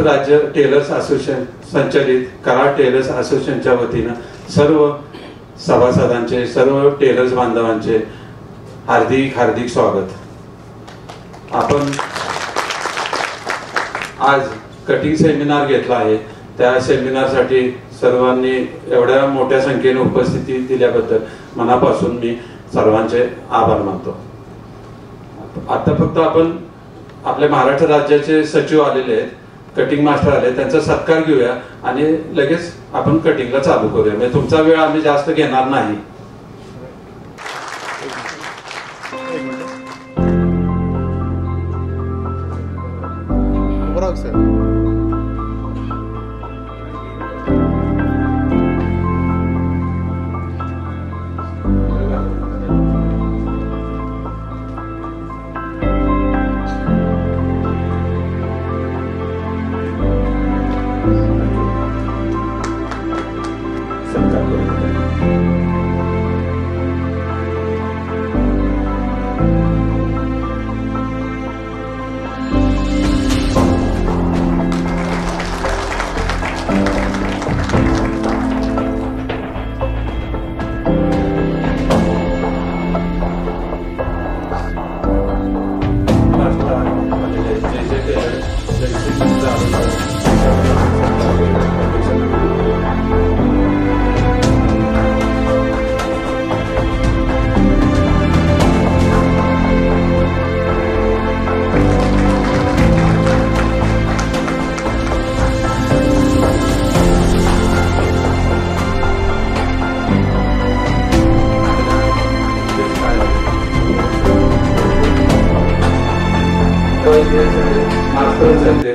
राज्य Taylor's association संचालित Karad Taylor's असोसिएशनच्या वतीनं सर्व सभासदांचे, सर्व टेलर्स बांधवांचे हार्दिक हार्दिक स्वागत. आपण आज कटिंग सेमिनार घेतला आहे. त्या सेमिनारसाठी सर्वांनी एवढ्या मोठ्या संख्येने उपस्थिती दिल्याबद्दल मनापासून मी सर्वांचे आभार मानतो. आता फक्त आपण आपल्या महाराष्ट्र राज्याचे सचिव आलेले आहेत, कटिंग मास्टर आले, त्यांचा सत्कार घेऊया आणि लगेच आपण कटिंगला चालू करूया. म्हणजे तुमचा वेळ आम्ही जास्त घेणार नाही.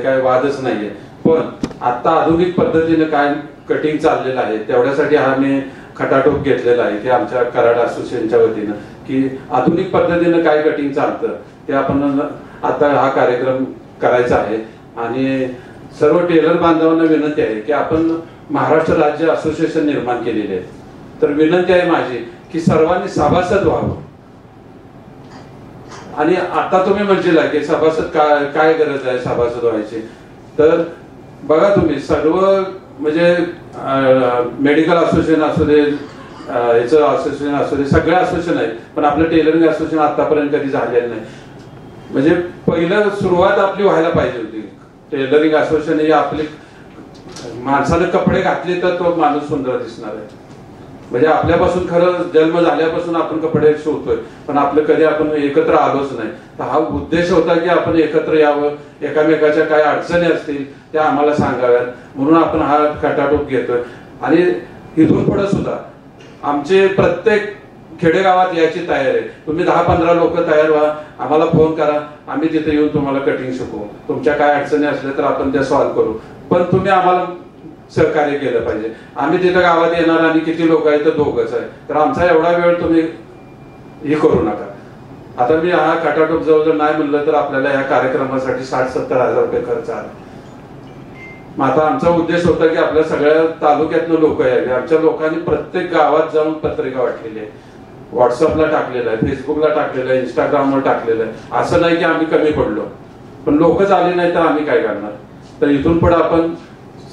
काय वादच नाहीये. पण आता आधुनिक पद्धतीने काय कटिंग चाललेलं आहे तेवढ्यासाठी आम्ही खटाटोप घेतलेला आहे की आमच्या कराड असोसिएशनच्या वतीनं की आधुनिक पद्धतीने काय कटिंग चालतं ते आपण आता हा कार्यक्रम करायचा आहे. आणि सर्व टेलर बांधवांना विनंती आहे की आपण महाराष्ट्र राज्य असोसिएशन निर्माण केलेले आहे, तर विनंती आहे माझी की सर्वांनी सभासद व्हावं. आणि आता तुम्ही म्हणशील की सभासद काय गरज आहे सभासद व्हायची, तर बघा तुम्ही सर्व म्हणजे मेडिकल असोसिएशन असू दे, याचं असोसिएशन असू दे, सगळे असोसिएशन आहेत, पण आपलं टेलरिंग असोसिएशन आतापर्यंत कधी झालेलं नाही. म्हणजे पहिलं सुरुवात आपली व्हायला पाहिजे होती. टेलरिंग असोसिएशन ही आपली माणसाने कपडे घातले तर तो माणूस सुंदर दिसणार आहे. म्हणजे आपल्यापासून खरं जन्म झाल्यापासून आपण कपडे शिवतोय, पण आपलं कधी आपण एकत्र आलोच नाही. तर हा उद्देश होता की आपण एकत्र यावं, एकामेकाच्या काय अडचणी असतील त्या आम्हाला सांगाव्यात, म्हणून आपण हा खटाटोप घेतोय. आणि इथून पुढे सुद्धा आमचे प्रत्येक खेडेगावात याची तयारी आहे. तुम्ही 10-15 लोक तयार व्हा, आम्हाला फोन करा, आम्ही तिथे येऊन तुम्हाला कटिंग शिकवू. तुमच्या काय अडचणी असल्या तर आपण त्या सॉल्व्ह करू, पण तुम्ही आम्हाला सहकार्य केलं पाहिजे. आम्ही तिथं गावात येणार आणि किती लोक आहेत तर दोघच आहे, तर आमचा एवढा वेळ तुम्ही हे करू नका. आता मी हा खटाटोप जवळजवळ नाही म्हणलं तर आपल्याला या कार्यक्रमासाठी 60-70 हजार रुपये खर्च आला. मग आता आमचा उद्देश होता की आपल्या सगळ्या तालुक्यातनं लोक यावे. आमच्या लोकांनी प्रत्येक गावात जाऊन पत्रिका वाटलेली आहे, व्हॉट्सअपला टाकलेलं आहे, फेसबुकला टाकलेलं आहे, इंस्टाग्रामवर टाकलेलं आहे. असं नाही की आम्ही कमी पडलो, पण लोकच आले नाही तर आम्ही काय करणार. तर इथून पुढे आपण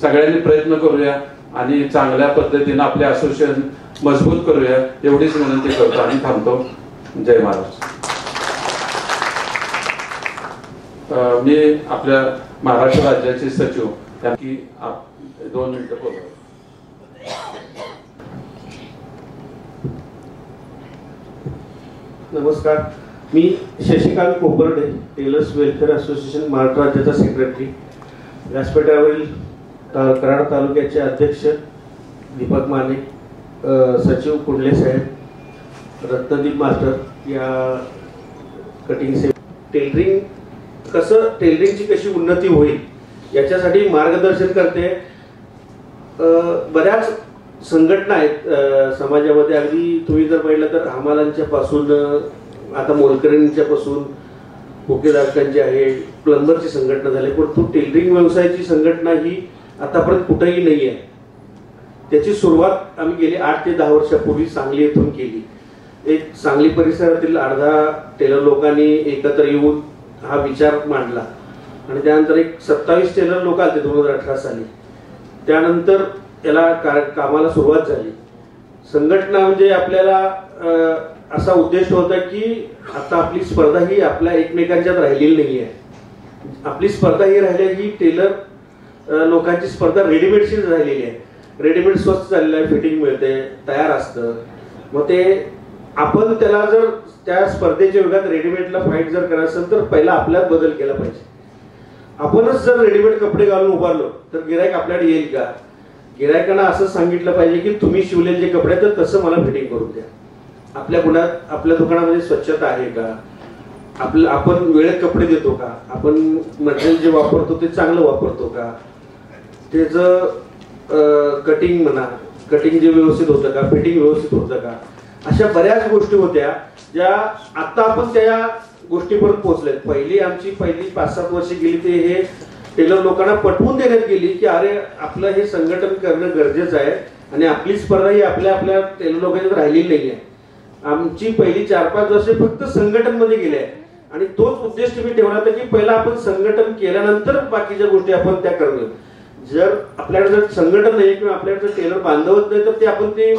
सगळ्यांनी प्रयत्न करूया आणि चांगल्या पद्धतीने आपले असोसिएशन मजबूत करूया, एवढीच विनंती करतो आणि थांबतो. जय महाराष्ट्र. मी आपल्या महाराष्ट्र राज्याचे सचिव की 2 मिनिटं बोलतो. नमस्कार, मी Shashikant Koparde, tailors welfare association Maharashtra राज्याचा सेक्रेटरी, व्यासपीठावरील कराड तालुक्याचे अध्यक्ष दीपक माने, सचिव कुंडले साहेब, रत्नदीप मास्टर या कटिंग से टेलरिंग टेलरिंगची कशी उन्नती होईल याच्यासाठी मार्गदर्शन करते. बऱ्याच संघटना आहेत समाजामध्ये. अगदी तुम्ही जर पाहिलं तर हमालांच्या पासून आता मोलकरींच्या पासून भोकेदारकांची आहे, प्लंबरची संघटना झाली, परंतु टेलरिंग व्यवसायाची संघटना ही आतापर्यंत कुठेही नाही आहे. त्याची सुरुवात आम्ही गेली 8 ते 10 वर्षापूर्वी सांगली येथून केली. एक सांगली परिसरातील 8-10 टेलर लोकांनी एकत्र येऊन हा विचार मांडला आणि त्यानंतर एक 27 टेलर लोक आले 2018 साली. त्यानंतर याला कामाला सुरुवात झाली. संघटना म्हणजे आपल्याला असा उद्देश होता की आता आपली स्पर्धा ही आपल्या एकमेकांच्यात राहिलेली नाही आहे. आपली स्पर्धा ही राहिली ही टेलर लोकांची स्पर्धा रेडीमेडशी राहिलेली आहे. रेडीमेड स्वस्त झालेलं आहे, फिटिंग मिळते, तयार असतं. मग ते आपण त्याला जर त्या स्पर्धेच्या युगात रेडीमेडला फाईट जर करायचं असेल तर पहिला आपल्यात बदल केला पाहिजे. आपणच जर रेडीमेड कपडे घालून उभारलो तर गिरायक आपल्याकडे येईल का? गिरायकांना असं सांगितलं पाहिजे की तुम्ही शिवलेले जे कपडे तर तसं मला फिटिंग करून द्या. आपल्या दुकानामध्ये स्वच्छता आहे का? आपण वेळेत कपडे देतो का? आपण मटेरियल जे वापरतो ते चांगलं वापरतो का? त्याचं कटिंग म्हणा, कटिंग जे व्यवस्थित होतं का? फिटिंग व्यवस्थित होतं का? अशा बऱ्याच गोष्टी होत्या ज्या आता आपण त्या गोष्टीपर्यंत पोहोचलेत. पहिली 5-7 वर्ष गेली ते हे टेलर लोकांना पटवून देण्यात गेली की अरे आपलं हे संघटन करणं गरजेचं आहे आणि आपली स्पर्धा ही आपल्या टेलर लोकांच्यात राहिलेली नाही आहे. आमची पहिली 4-5 वर्षे फक्त संघटनमध्ये गेले आहे आणि तोच उद्देश तुम्ही ठेवला होता की पहिला आपण संघटन केल्यानंतर बाकीच्या गोष्टी आपण त्या करणं. जर आपल्याकडे जर संघटन नाही किंवा आपल्याकडे जर टेलर बांधवत नाही तर ते आपण ते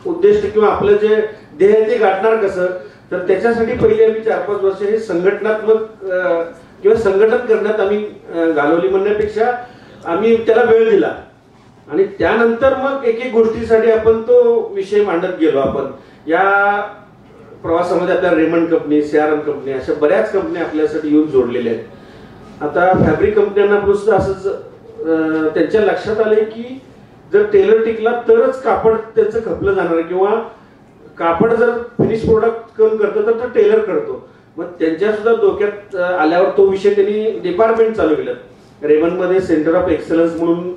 उद्देश किंवा आपलं जे ध्येय ते गाठणार कसं? तर त्याच्यासाठी पहिले आम्ही 4-5 वर्ष हे संघटनात्मक किंवा संघटन करण्यात आम्ही घालवली म्हणण्यापेक्षा आम्ही त्याला वेळ दिला आणि त्यानंतर मग एक एक गोष्टीसाठी आपण तो विषय मांडत गेलो. आपण या प्रवासामध्ये आपल्या रेमंड कंपनी, सीआरएम कंपनी अशा बऱ्याच कंपन्या आपल्यासाठी येऊन जोडलेल्या आहेत. आता फॅब्रिक कंपन्यांना सुद्धा असंच त्यांच्या लक्षात आले की जर टेलर टिकला तरच कापड त्याचं खपलं जाणार किंवा कापड जर फिनिश प्रोडक्ट कोण करतो तर तो टेलर करतो. मग त्यांच्या सुद्धा डोक्यात आल्यावर तो विषय त्यांनी डिपार्टमेंट चालू केलं. रेमंडमध्ये सेंटर ऑफ एक्सलन्स म्हणून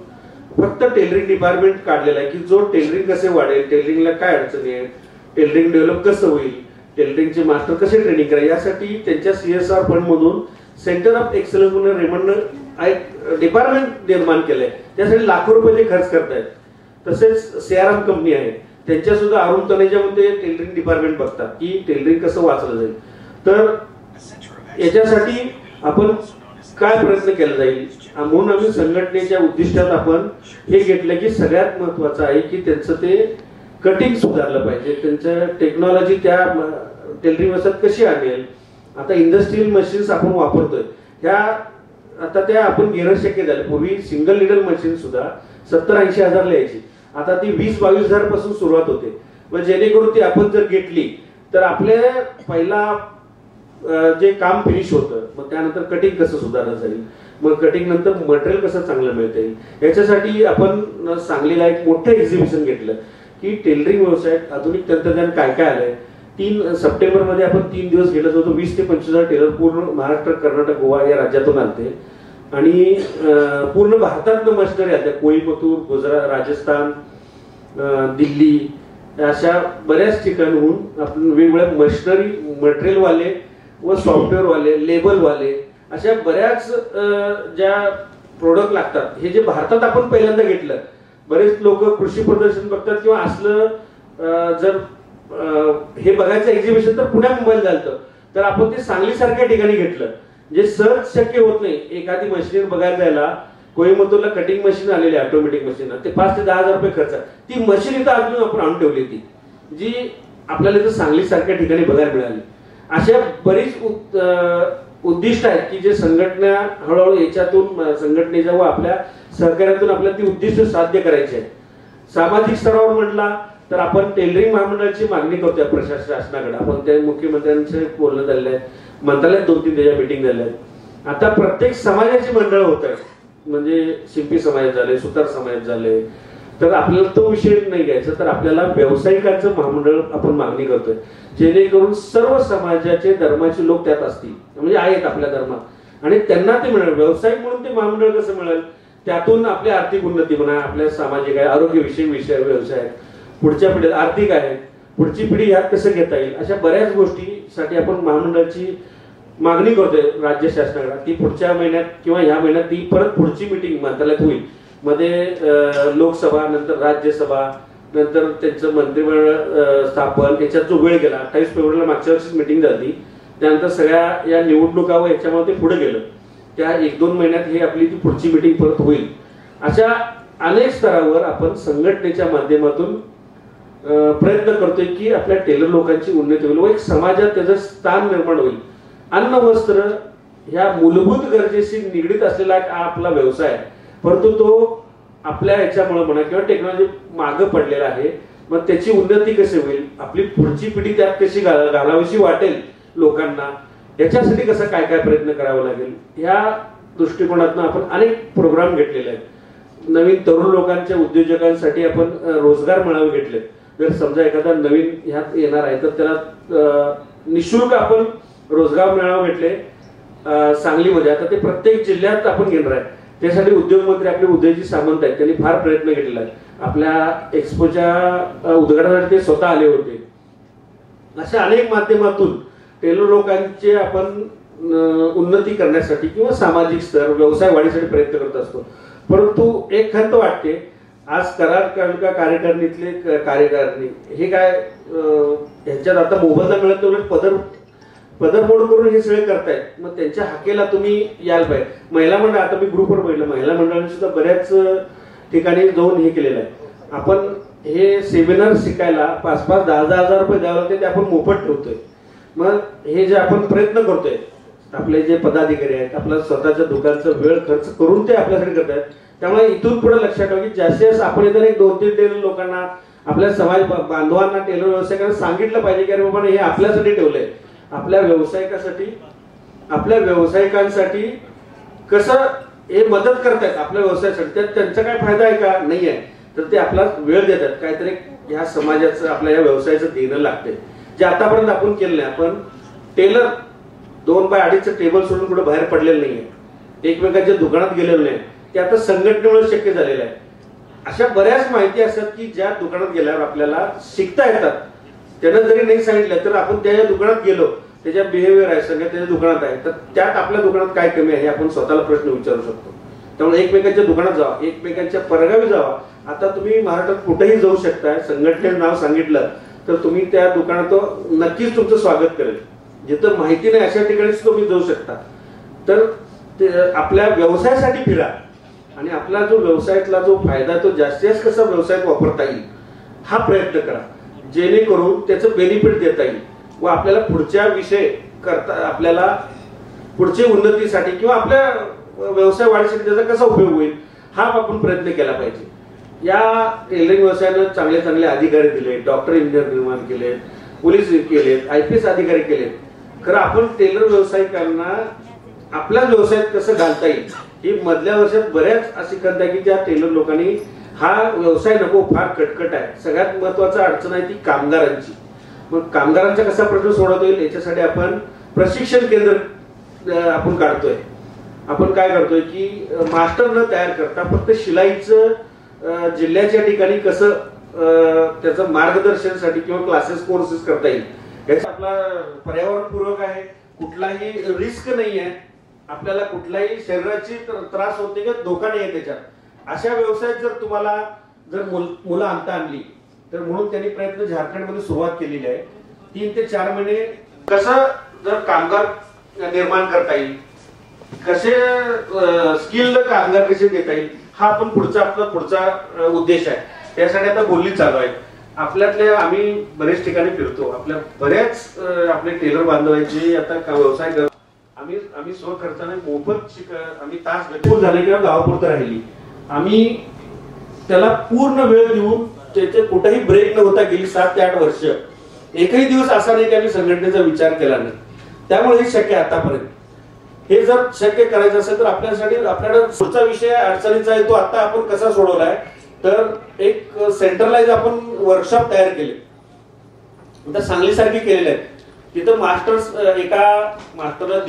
फक्त टेलरिंग डिपार्टमेंट काढलेला आहे की जो टेलरिंग कसे वाढेल, टेलरिंगला काय अडचणी आहेत, टेलरिंग डेव्हलप कसं होईल, टेलरिंगचे मास्टर कसे ट्रेनिंग करा, यासाठी त्यांच्या CSR फंड मधून सेंटर ऑफ एक्सलन्स म्हणून रेमंडनं एक डिपार्टमेंट निर्माण केलंय. त्यासाठी लाखो रुपये ते खर्च करतायत. तसेच सीआरएम कंपनी आहे, त्यांच्या सुद्धा अरुण तनेजामध्ये टेलरिंग डिपार्टमेंट बघतात की टेलरिंग कसं वाचलं जाईल. तर याच्यासाठी आपण काय प्रयत्न केला जाईल म्हणून आम्ही संघटनेच्या उद्दिष्टात आपण हे घेतलं की सगळ्यात महत्वाचं आहे की त्यांचं ते कटिंग सुधारलं पाहिजे. त्यांचं टेक्नॉलॉजी त्या टेलरिंग व्यवसायात कशी आणेल. आता इंडस्ट्रियल मशीन्स आपण वापरतोय ह्या आता त्या आपण घेणं शक्य झालं. पूर्वी सिंगल निडल मशीन सुद्धा 70-80 हजार यायची, आता ती 20-22 हजार पासून सुरुवात होते. मग जेणेकरून ती आपण जर घेतली तर आपले पहिला जे काम फिनिश होतं मग त्यानंतर कटिंग कसं सुधारलं जाईल, मग कटिंग नंतर मटेरियल कसं चांगलं मिळता येईल. याच्यासाठी आपण सांगलीला एक मोठं एक्झिबिशन घेतलं की टेलरिंग व्यवसायात आधुनिक तंत्रज्ञान काय काय आलंय. 3 सप्टेंबरमध्ये आपण 3 दिवस गेलो होतो. 20 ते 25 हजार टेलर पूर्ण महाराष्ट्र, कर्नाटक, गोवा या राज्यातून आलते आणि पूर्ण भारतातनं मशिनरी आल्या. कोईमतूर, गुजरात, राजस्थान, दिल्ली अशा बऱ्याच ठिकाणहून आपण वेगवेगळ्या मशिनरी, मटेरियलवाले व सॉफ्टवेअरवाले, लेबलवाले अशा बऱ्याच ज्या प्रोडक्ट लागतात हे जे भारतात आपण पहिल्यांदा घेतलं. बरेच लोक कृषी प्रदर्शन बघतात किंवा असलं जर हे बघायचं एक्झिबिशन तर पुण्या मुंबईला झालं तर आपण ते सांगलीसारख्या ठिकाणी घेतलं जे सहज शक्य होत नाही. एखादी मशीन बघायला जायला कोईमतूरला कटिंग मशीन आलेली ऑटोमॅटिक मशीन, ते 5 ते 10 हजार रुपये खर्च. ती मशीन इथं अजून आपण आणून ठेवली ती जी आपल्याला इथं सांगलीसारख्या ठिकाणी बघायला मिळाली. अशा बरीच उद्दिष्ट आहेत की जे संघटना हळूहळू याच्यातून संघटनेच्या व आपल्या सहकार्यातून आपल्याला ती उद्दिष्ट साध्य करायची आहेत. सामाजिक स्तरावर म्हटला तर आपण टेलरिंग महामंडळाची मागणी करतोय शासनाकडे. आपण त्या मुख्यमंत्र्यांचे बोलणं झालेलं आहे, मंत्रालयात 2-3 त्याच्या मीटिंग झाल्या आहेत. आता प्रत्येक समाजाची मंडळ होत आहेत, म्हणजे शिंपी समाज झाले, सुतार समाज झाले. तर आपल्याला तो विषय नाही घ्यायचा, तर आपल्याला व्यावसायिकांचं महामंडळ आपण मागणी करतोय जेणेकरून सर्व समाजाचे धर्माचे लोक त्यात असतील, म्हणजे आहेत आपल्या धर्मात आणि त्यांना ते मिळेल. व्यावसायिक म्हणून ते महामंडळ कसं मिळेल, त्यातून आपली आर्थिक उन्नती म्हणा, आपल्या सामाजिक आहे, आरोग्यविषयक विषय व्यवसाय, पुढच्या पिढीत आर्थिक आहे, पुढची पिढी ह्यात कसं घेता येईल, अशा बऱ्याच गोष्टीसाठी आपण महामंडळाची मागणी करतोय राज्य शासनाकडे. ती पुढच्या महिन्यात किंवा ह्या महिन्यात ती परत पुढची मीटिंग मंत्रालयात होईल. मध्ये लोकसभा, नंतर राज्यसभा, नंतर त्यांचं मंत्रिमंडळ स्थापन, त्याच्यात जो वेळ गेला 28 फेब्रुवारीला मागच्या वर्षीच मीटिंग झाली. त्यानंतर सगळ्या या निवडणुका व याच्यामुळे ते पुढे गेलं त्या 1-2 महिन्यात हे आपली ती पुढची मीटिंग परत होईल. अशा अनेक स्तरावर आपण संघटनेच्या माध्यमातून प्रयत्न करतोय की आपल्या टेलर लोकांची उन्नती होईल व एक समाजात त्याचं स्थान निर्माण होईल. अन्न वस्त्र ह्या मूलभूत गरजेशी निगडीत असलेला एक आपला व्यवसाय आहे, परंतु तो आपल्या ह्याच्यामुळे म्हणा किंवा टेक्नॉलॉजी मागं पडलेला आहे. मग त्याची उन्नती कशी होईल, आपली पुढची पिढी त्यात कशी घालावीशी वाटेल लोकांना, याच्यासाठी कसं काय काय प्रयत्न करावा लागेल, ह्या दृष्टिकोनातून आपण अनेक प्रोग्राम घेतलेले आहेत. नवीन तरुण लोकांच्या उद्योजकांसाठी आपण रोजगार मेळावे घेतले. जर समजा एखादा नवीन ह्यात येणार आहे तर त्याला निशुल्क आपण रोजगार मेळावे घेतले सांगलीमध्ये. आता ते प्रत्येक जिल्ह्यात आपण घेणार आहे. त्यासाठी उद्योगमंत्री आपले उदयजी सामंत आहेत, त्यांनी फार प्रयत्न केलेला आहे. आपल्या एक्सपोच्या उद्घाटनासाठी ते स्वतः आले होते. अशा अनेक माध्यमातून टेलर लोकांचे आपण उन्नती करण्यासाठी किंवा सामाजिक स्तर व्यवसाय वाढीसाठी प्रयत्न करत असतो. परंतु एक खंत वाटते, आज करार कार्यकारिणीतले कार्यकारिणी हे काय ह्यांच्यात आता मोबदला मिळत नाही, पदरमोड करून हे सगळे करतायत. मग त्यांच्या हाकेला तुम्ही यायला पाहिजे. महिला मंडळ, आता मी ग्रुपवर बघितलं, महिला मंडळाने सुद्धा बऱ्याच ठिकाणी जाऊन हे केलेलं आहे. आपण हे सेमिनार शिकायला 5-5, 10-10 हजार रुपये द्यावे लागते, ते आपण मोफत ठेवतोय. मग हे जे आपण प्रयत्न करतोय, आपले जे पदाधिकारी आहेत आपल्या स्वतःच्या दुकानचा वेळ खर्च करून ते आपल्यासाठी करतायत. त्यामुळे इथून पुढे लक्षात ठेवा की जास्तीत जास्त आपण इतर 1-2-3 टेलर लोकांना, आपल्या समाज बांधवांना टेलर व्यावसायिकांना सांगितलं पाहिजे की अरे बाबा हे आपल्यासाठी ठेवलंय, आपल्या व्यावसायिकांसाठी कसं हे मदत करतायत आपल्या व्यवसायासाठी, त्यात त्यांचा काय फायदा आहे का, नाही आहे, तर ते आपला वेळ देतात. काहीतरी ह्या समाजाचं आपल्या या व्यवसायाचं देणं लागते, जे आतापर्यंत आपण केलं नाही. आपण टेलर 2x2 टेबल सोडून कुठे बाहेर पडलेलं नाहीये, एकमेकांच्या दुकानात गेलेलं नाही, ते आता संघटनेमुळे शक्य झालेलं आहे. अशा बऱ्याच माहिती असतात की ज्या दुकानात गेल्यावर आपल्याला शिकता येतात. त्यानं जरी नाही सांगितलं तर आपण त्या दुकानात गेलो, त्याच्या बिहेवियर आहे सगळं त्याच्या दुकानात आहे, तर त्यात आपल्या दुकानात काय कमी आहे हे आपण स्वतःला प्रश्न विचारू शकतो. त्यामुळे एकमेकांच्या दुकानात जावा, एकमेकांच्या परगावी जावा. आता तुम्ही महाराष्ट्रात कुठेही जाऊ शकता, संघटनेचं नाव सांगितलं तर तुम्ही त्या दुकानात नक्कीच तुमचं स्वागत करेल. जिथं माहिती नाही अशा ठिकाणी तुम्ही जाऊ शकता. तर आपल्या व्यवसायासाठी फिरा आणि आपला जो व्यवसायातला जो फायदा तो जास्तीत जास्त कसा व्यवसायात वापरता येईल हा प्रयत्न करा, जेणेकरून त्याचं बेनिफिट देता येईल व आपल्याला पुढच्या विषय करता, आपल्याला पुढच्या उन्नतीसाठी किंवा आपल्या व्यवसाय वाढीसाठी त्याचा कसा उपयोग होईल हा आपण प्रयत्न केला पाहिजे. या टेलरिंग व्यवसायानं चांगले चांगले अधिकारी दिले, डॉक्टर इंजिनियर निर्माण केले, पोलीस केलेत, IPS अधिकारी केलेत. खरं आपण टेलर व्यावसायिकांना आपल्या व्यवसायात कसं घालता येईल ही मधल्या वर्षात बऱ्याच अशी खंत आहे की त्या टेलर लोकांनी हा व्यवसाय नको, फार कटकट आहे. सगळ्यात महत्वाचा अडचण आहे ती कामगारांची. मग कामगारांचा कसा प्रश्न सोडवता येईल याच्यासाठी आपण प्रशिक्षण केंद्र आपण काढतोय. आपण काय करतोय की मास्टर न तयार करता फक्त शिलाईचं जिल्ह्याच्या ठिकाणी कसं त्याचं मार्गदर्शनासाठी किंवा क्लासेस कोर्सेस करता येईल याचा आपला पर्यावरणपूर्वक आहे, कुठलाही रिस्क नाही आहे, आपल्याला कुठलाही शरीराची त्रास होते किंवा धोका नाही आहे त्याच्यात. अशा व्यवसायात जर तुम्हाला जर मुलं आणता आणली तर म्हणून त्यांनी प्रयत्न झारखंडमध्ये सुरुवात केलेली आहे. 3 ते 4 महिने कसं जर कामगार निर्माण करता येईल, कसे स्किल्ड कामगार कसे देता येईल हा आपण पुढचा उद्देश आहे. त्यासाठी आता बोलणी चालू आहे. आपल्यातल्या आम्ही बरेच ठिकाणी फिरतो, आपल्या बऱ्याच आपले टेलर बांधवांचे आता व्यवसाय करतो. आम्ही स्वखर्चाने मोफत आम्ही तास झाले किंवा गावापुरतं राहिली, आम्ही त्याला पूर्ण वेळ देऊन त्याचे कुठेही ब्रेक न होता गेली 7 ते 8 वर्ष एकही दिवस असा नाही की आम्ही संघटनेचा विचार केला नाही. त्यामुळे हे शक्य आहे आतापर्यंत. हे जर शक्य करायचं असेल तर आपल्याला पुढचा विषय अडचणीचा आहे तो आता आपण कसा सोडवलाय तर एक सेंट्रलाइज आपण वर्कशॉप तयार केले. आता सांगलीसारखी केलेले आहेत. तिथं मास्टर्स एका मास्टरला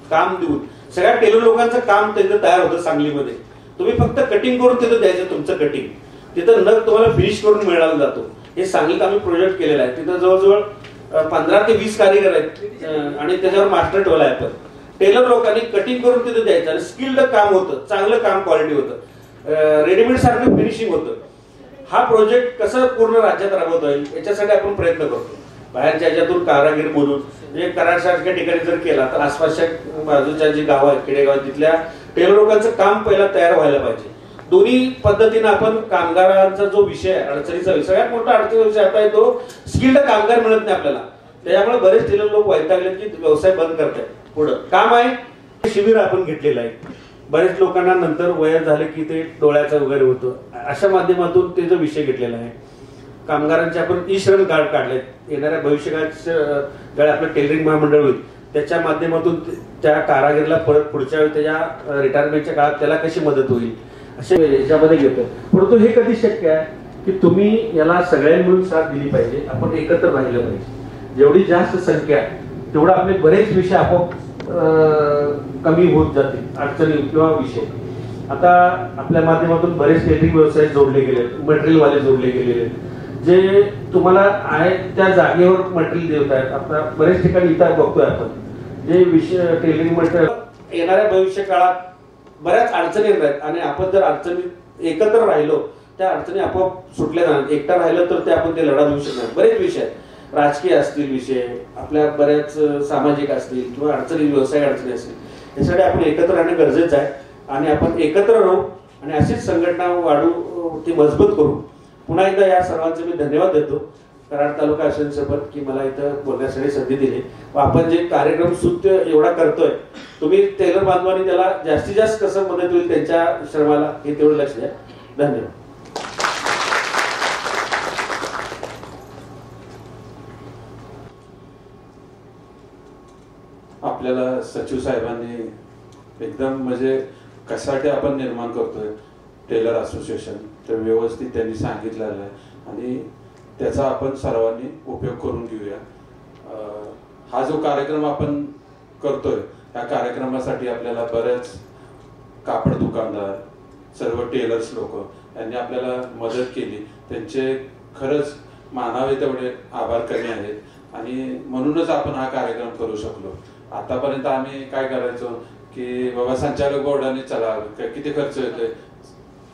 काम देऊन सगळ्या टेलर लोकांचं काम तिथं तयार होतं सांगलीमध्ये. तुम्ही फक्त कटिंग करून तिथं द्यायचं तुमचं कटिंग, तिथं नग तुम्हाला फिनिश करून मिळाला जातो. हे सांगलीत आम्ही प्रोजेक्ट केलेला आहे. तिथं जवळजवळ 15 ते 20 कारीगर आहेत आणि त्याच्यावर मास्टर ठेवला आहे. आपण टेलर लोकांनी कटिंग करून तिथं द्यायचं आणि स्किल्ड काम होतं, चांगलं काम क्वालिटी होतं, रेडीमेड सारखं फिनिशिंग होतं. हा प्रोजेक्ट कसं पूर्ण राज्यात राबवता येईल याच्यासाठी आपण प्रयत्न करतो. बाहेरच्या ह्याच्यातून कारागीर बोलून म्हणजे कराडसारख्या ठिकाणी जर केला तर आसपासच्या बाजूच्या जी गावं आहेत खेडेगाव तिथल्या टेलर लोकांचं काम पहिला तयार व्हायला पाहिजे. दोन्ही पद्धतीने आपण कामगारांचा जो विषय आहे अडचणीचा विषय सगळ्यात मोठा अडचणीचा विषय आता आहे तो स्किल्ड कामगार मिळत नाही आपल्याला. त्याच्यामुळे बरेच टेलर लोक वैतागले की व्यवसाय बंद करतायत. पुढं काम आहे शिबिर आपण घेतलेलं आहे. बरेच लोकांना नंतर वय झालं की ते डोळ्याचा वगैरे होतो अशा माध्यमातून ते जो विषय घेतलेला आहे. कामगारांचे आपण ई श्रम कार्ड काढलेत. येणाऱ्या भविष्यकाळाच्या ज्यावेळी आपलं टेलरिंग महामंडळ होईल त्याच्या माध्यमातून त्या कारागीरला परत पुढच्या वेळी त्याच्या रिटायरमेंटच्या काळात त्याला कशी मदत होईल अशा याच्यामध्ये घेतो. परंतु हे कधी शक्य आहे की तुम्ही याला सगळ्यांनी मिळून साथ दिली पाहिजे. आपण एकत्र राहिलं पाहिजे. जेवढी जास्त संख्या तेवढा आपले बरेच विषय आपोआप कमी होत जातील अडचणी किंवा विषय. आता आपल्या माध्यमातून बरेच टेलरिंग व्यवसाय जोडले गेले मटेरियलवाले जोडले गेलेले जे तुम्हाला आहे त्या जागेवर मटेरियल देत आहेत. आता बरेच ठिकाणी इथं बघतोय आपण जे विषय टेलरिंग मटेरियल येणाऱ्या भविष्य काळात बऱ्याच अडचणी येत आहेत आणि आपण जर अडचणी एकत्र राहिलो त्या अडचणी आपोआप सुटल्या जाणार. एकटा राहिलं तर ते आपण ते लढा देऊ शकणार. बरेच विषय आहेत राजकीय असतील विषय आपल्या बऱ्याच सामाजिक असतील किंवा अडचणी व्यवसाय अडचणी असतील यासाठी आपण एकत्र राहणं गरजेचं आहे आणि आपण एकत्र राहू आणि अशीच संघटना वाढू ती मजबूत करू. पुन्हा एकदा या सर्वांचे मी धन्यवाद देतो कराड तालुका असोसिएशनसोबत की मला इथं बोलण्यासाठी संधी दिली व आपण जे कार्यक्रम सुत्य एवढा करतोय तुम्ही टेलर बांधवांनी त्याला जास्तीत जास्त कसं मदत होईल त्यांच्या श्रमाला हे तेवढं लक्ष द्या. धन्यवाद. आपल्याला सचिव साहेबांनी एकदम म्हणजे कशासाठी आपण निर्माण करतोय टेलर असोसिएशन ते व्यवस्थित त्यांनी सांगितलेलं आहे आणि त्याचा आपण सर्वांनी उपयोग करून घेऊया. हा जो कार्यक्रम आपण करतोय त्या कार्यक्रमासाठी आपल्याला बरेच कापड दुकानदार सर्व टेलर्स लोक यांनी आपल्याला मदत केली. त्यांचे खरंच मानावे तेवढे आभार कमी आहेत आणि म्हणूनच आपण हा कार्यक्रम करू शकलो. आतापर्यंत आम्ही काय करायचो की बाबा संचालक बोर्डाने चला किती खर्च येतोय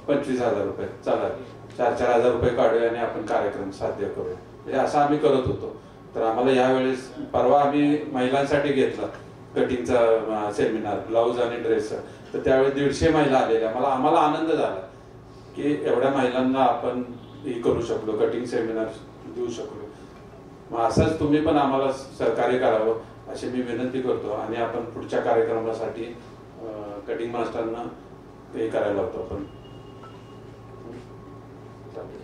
25,000 रुपये चला 4,000 रुपये काढूया आणि आपण कार्यक्रम साध्य करूया म्हणजे असं आम्ही करत होतो. तर आम्हाला यावेळेस परवा आम्ही महिलांसाठी घेतला कटिंगचा सेमिनार ब्लाऊज आणि ड्रेस तर त्यावेळी 150 महिला आलेल्या. आम्हाला आनंद झाला की एवढ्या महिलांना आपण हे करू शकलो कटिंग सेमिनार देऊ शकलो. मग असंच तुम्ही पण आम्हाला सहकार्य करावं अशी मी विनंती करतो आणि आपण पुढच्या कार्यक्रमासाठी कटिंग मास्टरना हे करायला होतो आपण. थँक्यू.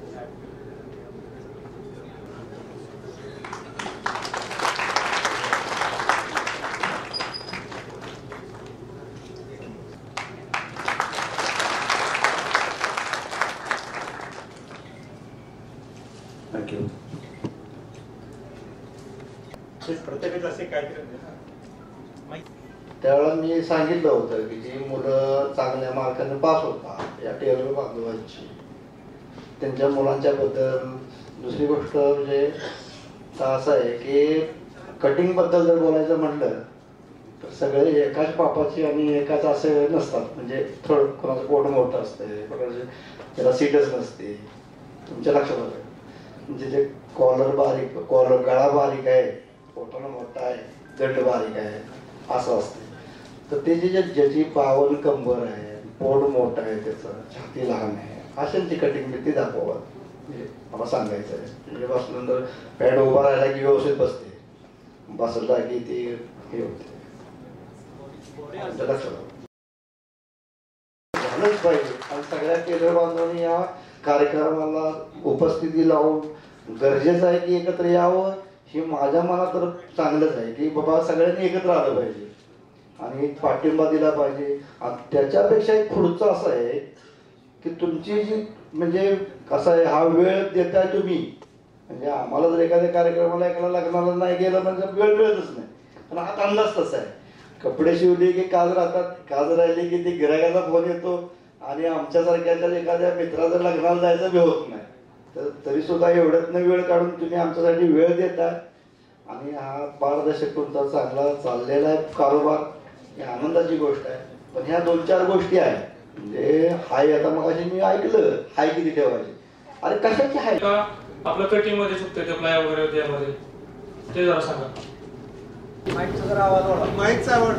त्यावेळेला मी सांगितलं होतं की जी मुलं चांगल्या मार्काने पास होतात या टेलर बांधवांची त्यांच्या मुलांच्या बद्दल. दुसरी गोष्ट म्हणजे असं आहे की कटिंग बद्दल जर बोलायचं म्हटलं तर सगळे एकाच पापाची आणि एकाच असे नसतात. म्हणजे थोडं कोणाचं पोट मोठं असते कोणाचं त्याला सीटच नसते. तुमच्या लक्षात आलं म्हणजे जे कॉलर बारीक कॉलर गळा बारीक आहे पोटाला मोठा आहे दंड बारीक आहे असं असते. तर ते ज्याची पावन कंबर आहे पोट मोठं आहे त्याचं छाती लहान आहे अशांची कटिंग मी ती दाखवा म्हणजे मला सांगायचं आहे. म्हणजे बसल्यानंतर पॅड उभा राहिला की व्यवस्थित बसते बसला की ती हे होते. झालंच पाहिजे आणि सगळ्या टेलर बांधवांनी या कार्यक्रमाला उपस्थिती लावून गरजेचं आहे की एकत्र यावं. हे माझ्या मनात तर चांगलंच आहे की बाबा सगळ्यांनी एकत्र आलं पाहिजे आणि पाठिंबा दिला पाहिजे. त्याच्यापेक्षा एक पुढचं असं आहे की तुमची जी म्हणजे कसं आहे हा वेळ देताय तुम्ही. म्हणजे आम्हाला जर एखाद्या कार्यक्रमाला एखाद्या लग्नाला नाही गेलं म्हणजे वेळ मिळतच नाही. पण हा अंदाज तसा आहे कपडे शिवले की काज राहतात काज राहिले की ते गिरायकाचा फोन येतो आणि आमच्यासारख्याच्या एखाद्या मित्राचं लग्नाला जायचं बी होत नाही. तर तरी सुद्धा एवढ्यातनं वेळ काढून तुम्ही आमच्यासाठी वेळ देताय आणि हा पारदर्शक तुमचा चांगला चाललेला आहे कारोबार ही आनंदाची गोष्ट आहे. पण ह्या 2-4 गोष्टी आहेत म्हणजे हाय आता मग मी ऐकलं हाय किती ठेवायची अरे कशाची हाय आपलं कटिंग मध्ये चुकतं ते प्लाय वगैरे त्यामध्ये ते जरा सांगा. माईकचा जरा आवाज वाढवा. माईकचा आवाज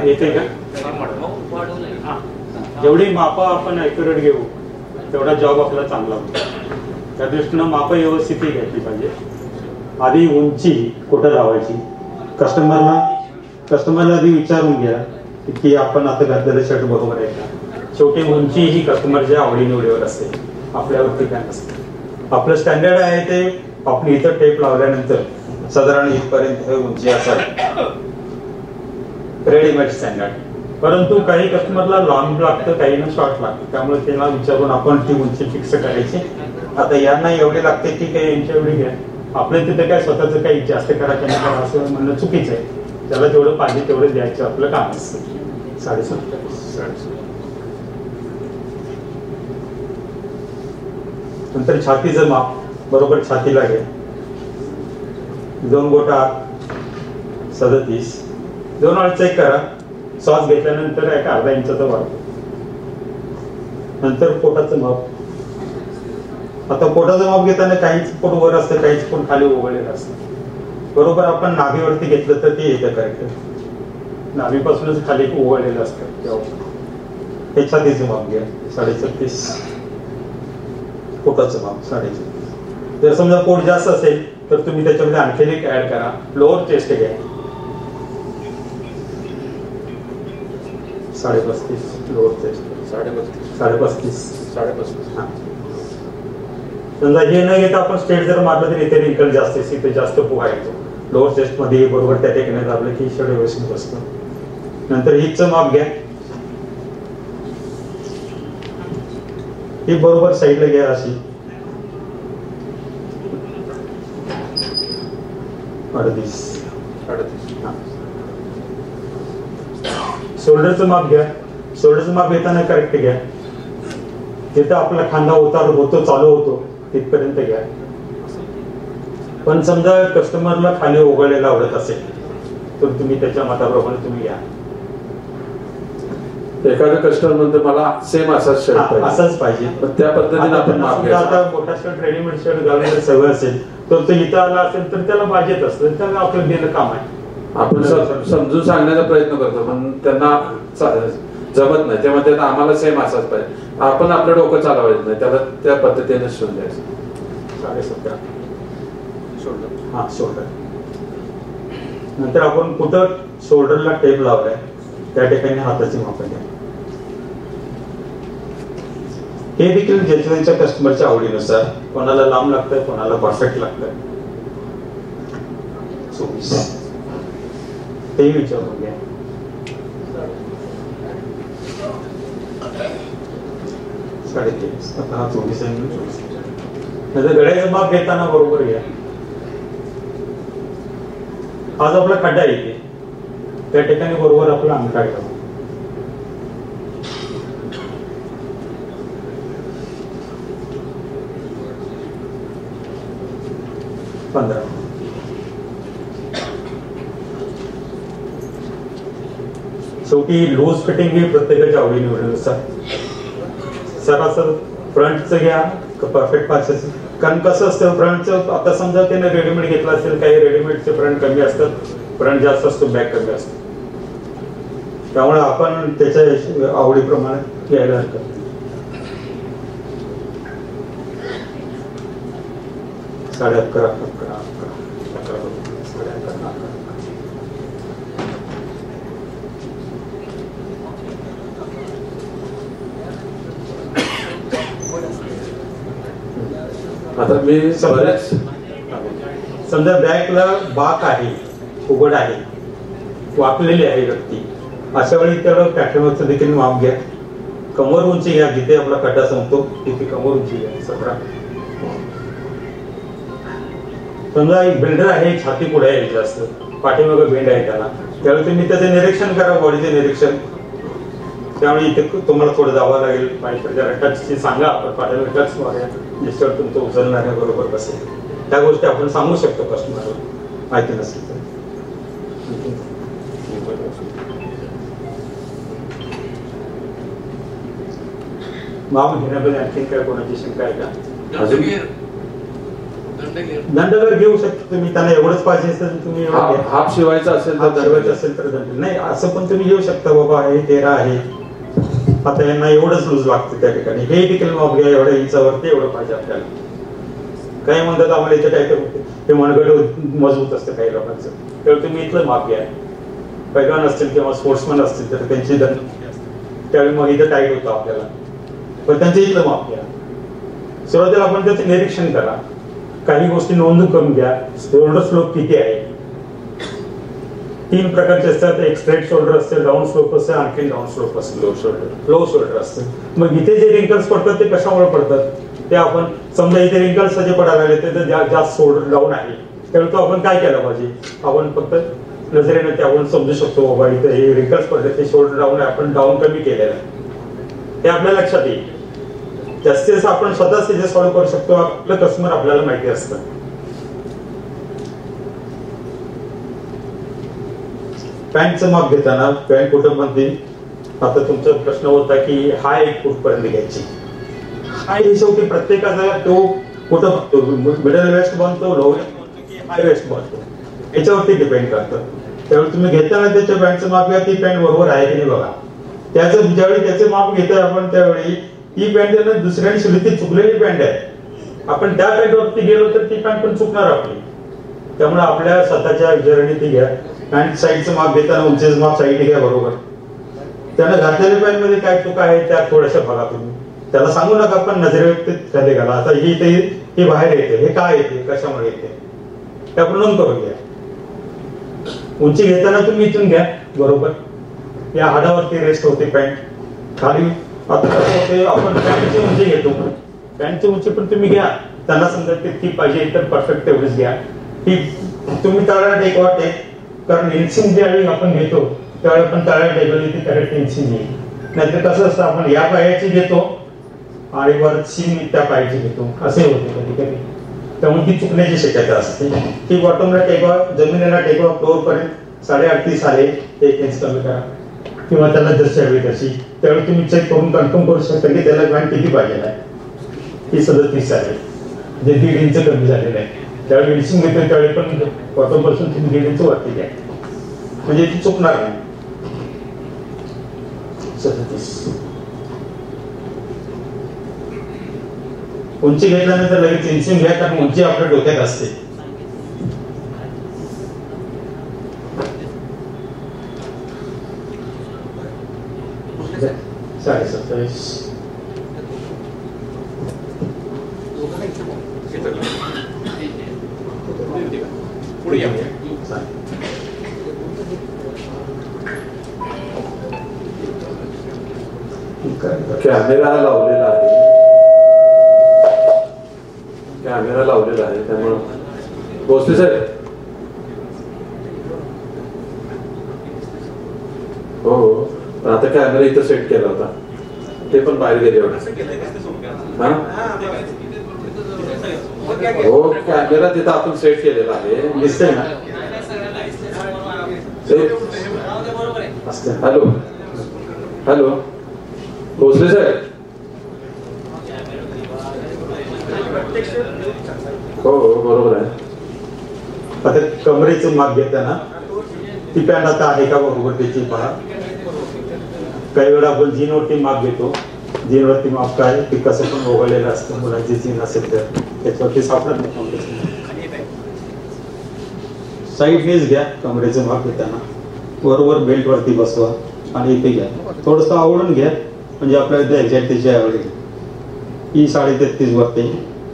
येते का? जेवढी मापं आपण ॲक्युरेट घेऊ तेवढा जॉब आपला चांगला होतो. त्या दृष्टीनं मापं व्यवस्थित घ्यायची पाहिजे. आधी उंची कुठं लावायची, कस्टमरला आधी विचारून घ्या की आपण आता घातलेलं शर्ट बरोबर आहे का. शेवटी उंची ही कस्टमरच्या आवडीनिवडीवर असते, आपल्यावरती काय नसते. आपलं स्टँडर्ड आहे ते आपण इथं टेप लावल्यानंतर साधारण इथपर्यंत उंची असावी, रेडीमेड स्टँडर्ड. परंतु काही कस्टमरला लॉंग लागतं, काहींना शॉर्ट लागतं. त्यामुळे त्यांना विचारून आपण ती उंची फिक्स करायची. आता यांना एवढे लागते की काही यांच्या एवढी घ्या. आपल्या तिथे काय स्वतःचं काही जास्त करायचं नाही असं म्हणणं चुकीचं आहे. त्याला जेवढं पाहिजे तेवढं द्यायचं आपलं काम असतं. 7.5. नंतर छातीचं माप बरोबर छातीला घ्या. 2 बोटा 37. 2 वेळा चेक करा. श्वास घेतल्यानंतर एक अर्धा इंचाचा वाढतो. नंतर पोटाचं माप. आता पोटाचं माप घेताना काहीच पोट वर असतं, काहीच पोट खाली ओघळलेलं असतं. बरोबर आपण नाभीवरती घेतलं तर ते येतं करेक्ट. नाभीपासूनच खाली ओघळलेलं असतं. हे छातीचं माप घ्या 36. पोटाचं माप 36. जर समजा पोट जास्त असेल तर तुम्ही त्याच्यामध्ये आणखी एक ऍड करा. लोअर चेस्ट घ्या 35. Lower chest 35. समजा हे न घेता आपण स्ट्रेट जर मारलं तर इथे रिंकल जास्त इथे जास्त पोहा येतो. लोअर चेस्ट मध्ये बरोबर त्या ठिकाणी दाबलं की शर्ट व्यवस्थित बसतं. नंतर हिपचं माप घ्या. ही बरोबर साईडला घ्या अशी 38. शोल्डरचं माप घ्या. शोल्डरचं माप घेताना करेक्ट घ्या. जिथं आपला खांदा उतार होतो चालू होतो तिथपर्यंत घ्या. पण समजा कस्टमरला खाली ओघळलेला आवडत असेल तर तुम्ही त्याच्या मताप्रमाणे तुम्ही घ्या. एखादा कस्टमर म्हणतो मला सेम असाच शर्ट असाच पाहिजे, त्या पद्धतीने आपण माप घ्यायचं. आता मोठा शर्ट रेडीमेड शर्ट घालून सवय असेल तर तो इथं आला असेल तर त्याला पाहिजेत असतं, तर आपलं देणं काम आहे. आपण समजून सांगण्याचा प्रयत्न करतो पण त्यांना जमत नाही. तेव्हा त्यात आम्हाला सेम असाच पाहिजे. आपण आपलं डोकं चालवायचं नाही, त्याला त्या पद्धतीने शिवून द्यायचं. 17.5 शोल्डर. हा शोल्डर. नंतर आपण कुठं शोल्डरला टेप लावलाय त्या ठिकाणी हाताची माप घ्या. हे देखील ज्याच्या त्यांच्या कस्टमरच्या आवडीनुसार, कोणाला लांब लागतंय कोणाला परफेक्ट लागतंय. 24 ते विचारून घ्या. 23.5. आता हा 24 आहे. नंतर गळ्याचं माप घेताना बरोबर घ्या. आज आपला खड्डा येते त्या ठिकाणी बरोबर आपला अंगठा घ्यावा. 15. शेवटी लूज फिटिंग ही प्रत्येकाच्या आवडीनिवडीनुसार. सरासर फ्रंटचं घ्या परफेक्ट पाचच. कारण कसं असतं फ्रंटचं, आता समजा त्याने रेडीमेड घेतलं असेल, काही रेडीमेडचे फ्रंट कमी असतात, फ्रंट जास्त असतो, बॅक कमी असतो. त्यामुळे आपण त्याच्या आवडीप्रमाणे घ्यायला हरकत. 11.5 आता मी समजा बॅकला बाक आहे, उघड आहे, वाकलेली आहे व्यक्ती, अशा वेळी त्याला पॅटर्नवरचं देखील माप घ्या. कमर उंची घ्या, जिथे आपला खड्डा संपतो तिथे कमर उंची घ्या 17. समजा एक बिल्डर आहे, छाती पुढे आहे जास्त, पाठीमागे बेंड आहे त्याला, त्यावेळी तुम्ही त्याचं निरीक्षण करा, बॉडीचे निरीक्षण. त्यामुळे इथे तुम्हाला थोडं जावं लागेल, पाहिजे जरा टचची सांगा, आपण पाठीमागे टच मारूया, ज्याच्यावर तुमचं उचलणाऱ्या बरोबर बसेल. त्या गोष्टी आपण सांगू शकतो कस्टमरला, माहिती नसेल तर. माप घेण्याबद्दल आणखी काय कोणाची शंका आहे का? अजून दंडगर घेऊ शकता तुम्ही, त्यांना एवढंच पाहिजे असेल तुम्ही हाफ शिवायचा असेल तर दंड नाही, असं पण तुम्ही घेऊ शकता. बाबा हे 13 आहे, आता यांना एवढंच लूज लागतं त्या ठिकाणी, हे देखील माप घ्या, एवढ्या इंचावरती एवढं पाहिजे आपल्याला. काही म्हणतात आम्हाला इथं काय करू, हे मनगड मजबूत असतं काही लोकांचं, तर तुम्ही इथलं माप घ्या. पैलवान असतील किंवा स्पोर्ट्समन असतील तर त्यांची दंड त्यावेळी मग इथं टाईट होतं आपल्याला, पण त्यांचं इथलं माप घ्या. सुरुवातीला आपण त्याचं निरीक्षण करा, काही गोष्टी नोंद करून घ्या. शोल्डर स्लोप किती आहे, 3 प्रकारचे असतात. एक स्ट्रेट शोल्डर असते, डाऊन स्लोप असते, आणखी डाऊन स्लोप असते, लो शोल्डर असतं. मग इथे जे रिंकल्स पडतात ते कशामुळे पडतात ते आपण समजा, इथे रिंकल्स जे पडायला लागले ते जास्त शोल्डर डाऊन आहे, त्यावेळी तो आपण काय केलं पाहिजे, आपण फक्त नजरेने ते आपण समजू शकतो बाबा इथे हे रिंकल्स पडले, ते शोल्डर डाऊन आहे, आपण डाऊन कमी केलेलं आहे, हे आपल्या लक्षात येईल. जास्तीत जास्त आपण स्वतःच ते सॉल्व्ह करू शकतो, आपलं कस्टमर आपल्याला माहिती असतं. पॅन्टचं माप घेताना पॅन्ट कुठं बनते, आता तुमचा प्रश्न होता की हा एक कुठपर्यंत घ्यायची, हा हे शेवटी प्रत्येकाचा तो कुठं बनतो, मिडल वेस्ट बनतो, लो वेस्ट बनतो की हाय वेस्ट बनतो, याच्यावरती डिपेंड करतं. त्यावेळी तुम्ही घेताना त्याच्या पॅन्टचं माप घ्या, ती पॅन्ट बरोबर आहे की नाही बघा. त्याचं ज्यावेळी त्याचे माप घेतोय आपण त्यावेळी ती पॅन्ट त्यांना दुसऱ्याने शिवली, ती चुकलेली पॅन्ट आहे, आपण त्या पॅन्टवरती गेलो तर ती पॅन्ट पण चुकणार आपली. त्यामुळे आपल्या स्वतःच्या विचाराने ती घ्या. पॅन्ट साईडचं माप घेताना उंचीचं माप साईड घ्या बरोबर. त्यानं घातलेल्या पॅन्ट मध्ये काय चुका आहे त्या थोड्याशा बघा तुम्ही, त्याला सांगू नका पण नजरेवरती खाली घाला. आता ही इथे हे बाहेर येते, हे काय येते, कशामुळे येते ते आपण नोंद करून घ्या. उंची घेताना तुम्ही इथून घ्या बरोबर, या हाडावरती रेस्ट होते पॅन्ट खाली. आता कसं होते, आपण पॅन्टची उंची घेतो, पॅन्टची उंची पण तुम्ही घ्या, त्यांना समजा ती पाहिजे तर परफेक्ट तेवढीच घ्या. ती तुम्ही तळाला टेकवा टेक, कारण इंचिंग ज्यावेळी आपण घेतो त्यावेळी आपण तळाला टेकवली ती करेक्ट इंचिंग येईल. नाहीतर कसं असतं, आपण या पायाची घेतो आणि वरची त्या पायाची घेतो, असे होते कधी कधी, त्यामुळे ती चुकण्याची शक्यता असते. ती बॉटमला टेकवा, जमिनीला टेकवा, फ्लोअर पर्यंत 38.5 आले 1 इंच कमी करा, किंवा त्याला जशी हवी तशी. त्यावेळी तुम्ही चेक करून कन्फर्म करू शकता की त्याला पॅन्ट किती पाहिजे आहे. ही 37 आहे, जे 1.5 इंच कमी झालेलं आहे. त्यावेळी इंचिंग घेतो त्यावेळी पण बॉटम पासून तुम्ही 1.5 इंच वरती घ्या, म्हणजे ती चुकणार नाही. 37 उंची घेतल्यानंतर लगेच इंचिंग घ्या, कारण उंची आपल्या डोक्यात असते. साडे 27 कॅमेरा लावलेला आहे, कॅमेरा लावलेला आहे, त्यामुळं भोसले साहेब. हो पण आता कॅमेरा इथं सेट केला होता, ते पण बाहेर गेले होते. हो कॅमेरा तिथं आपण सेट केलेला आहे, दिसतंय ना. हॅलो हॅलो भोसले साहेब. हो हो बरोबर आहे. आता कमरेचं माप घेताना ती पॅन्ट आता आहे का बरोबर त्याची पहा. काही वेळा आपण जीनवरती माप घेतो, जीनवरती माप काय ते कसं पण ओघळलेलं असतं, मुलांची जीन असेल तर त्याच्यावरती सापडत नाही. साईडनेच घ्या कमरेचं माप घेताना, बरोबर बेल्ट वरती बसवा आणि इथे घ्या, थोडस आवडून घ्या म्हणजे आपल्याला एक्झॅक्ट त्याची आवडेल. ही 33.5 वरती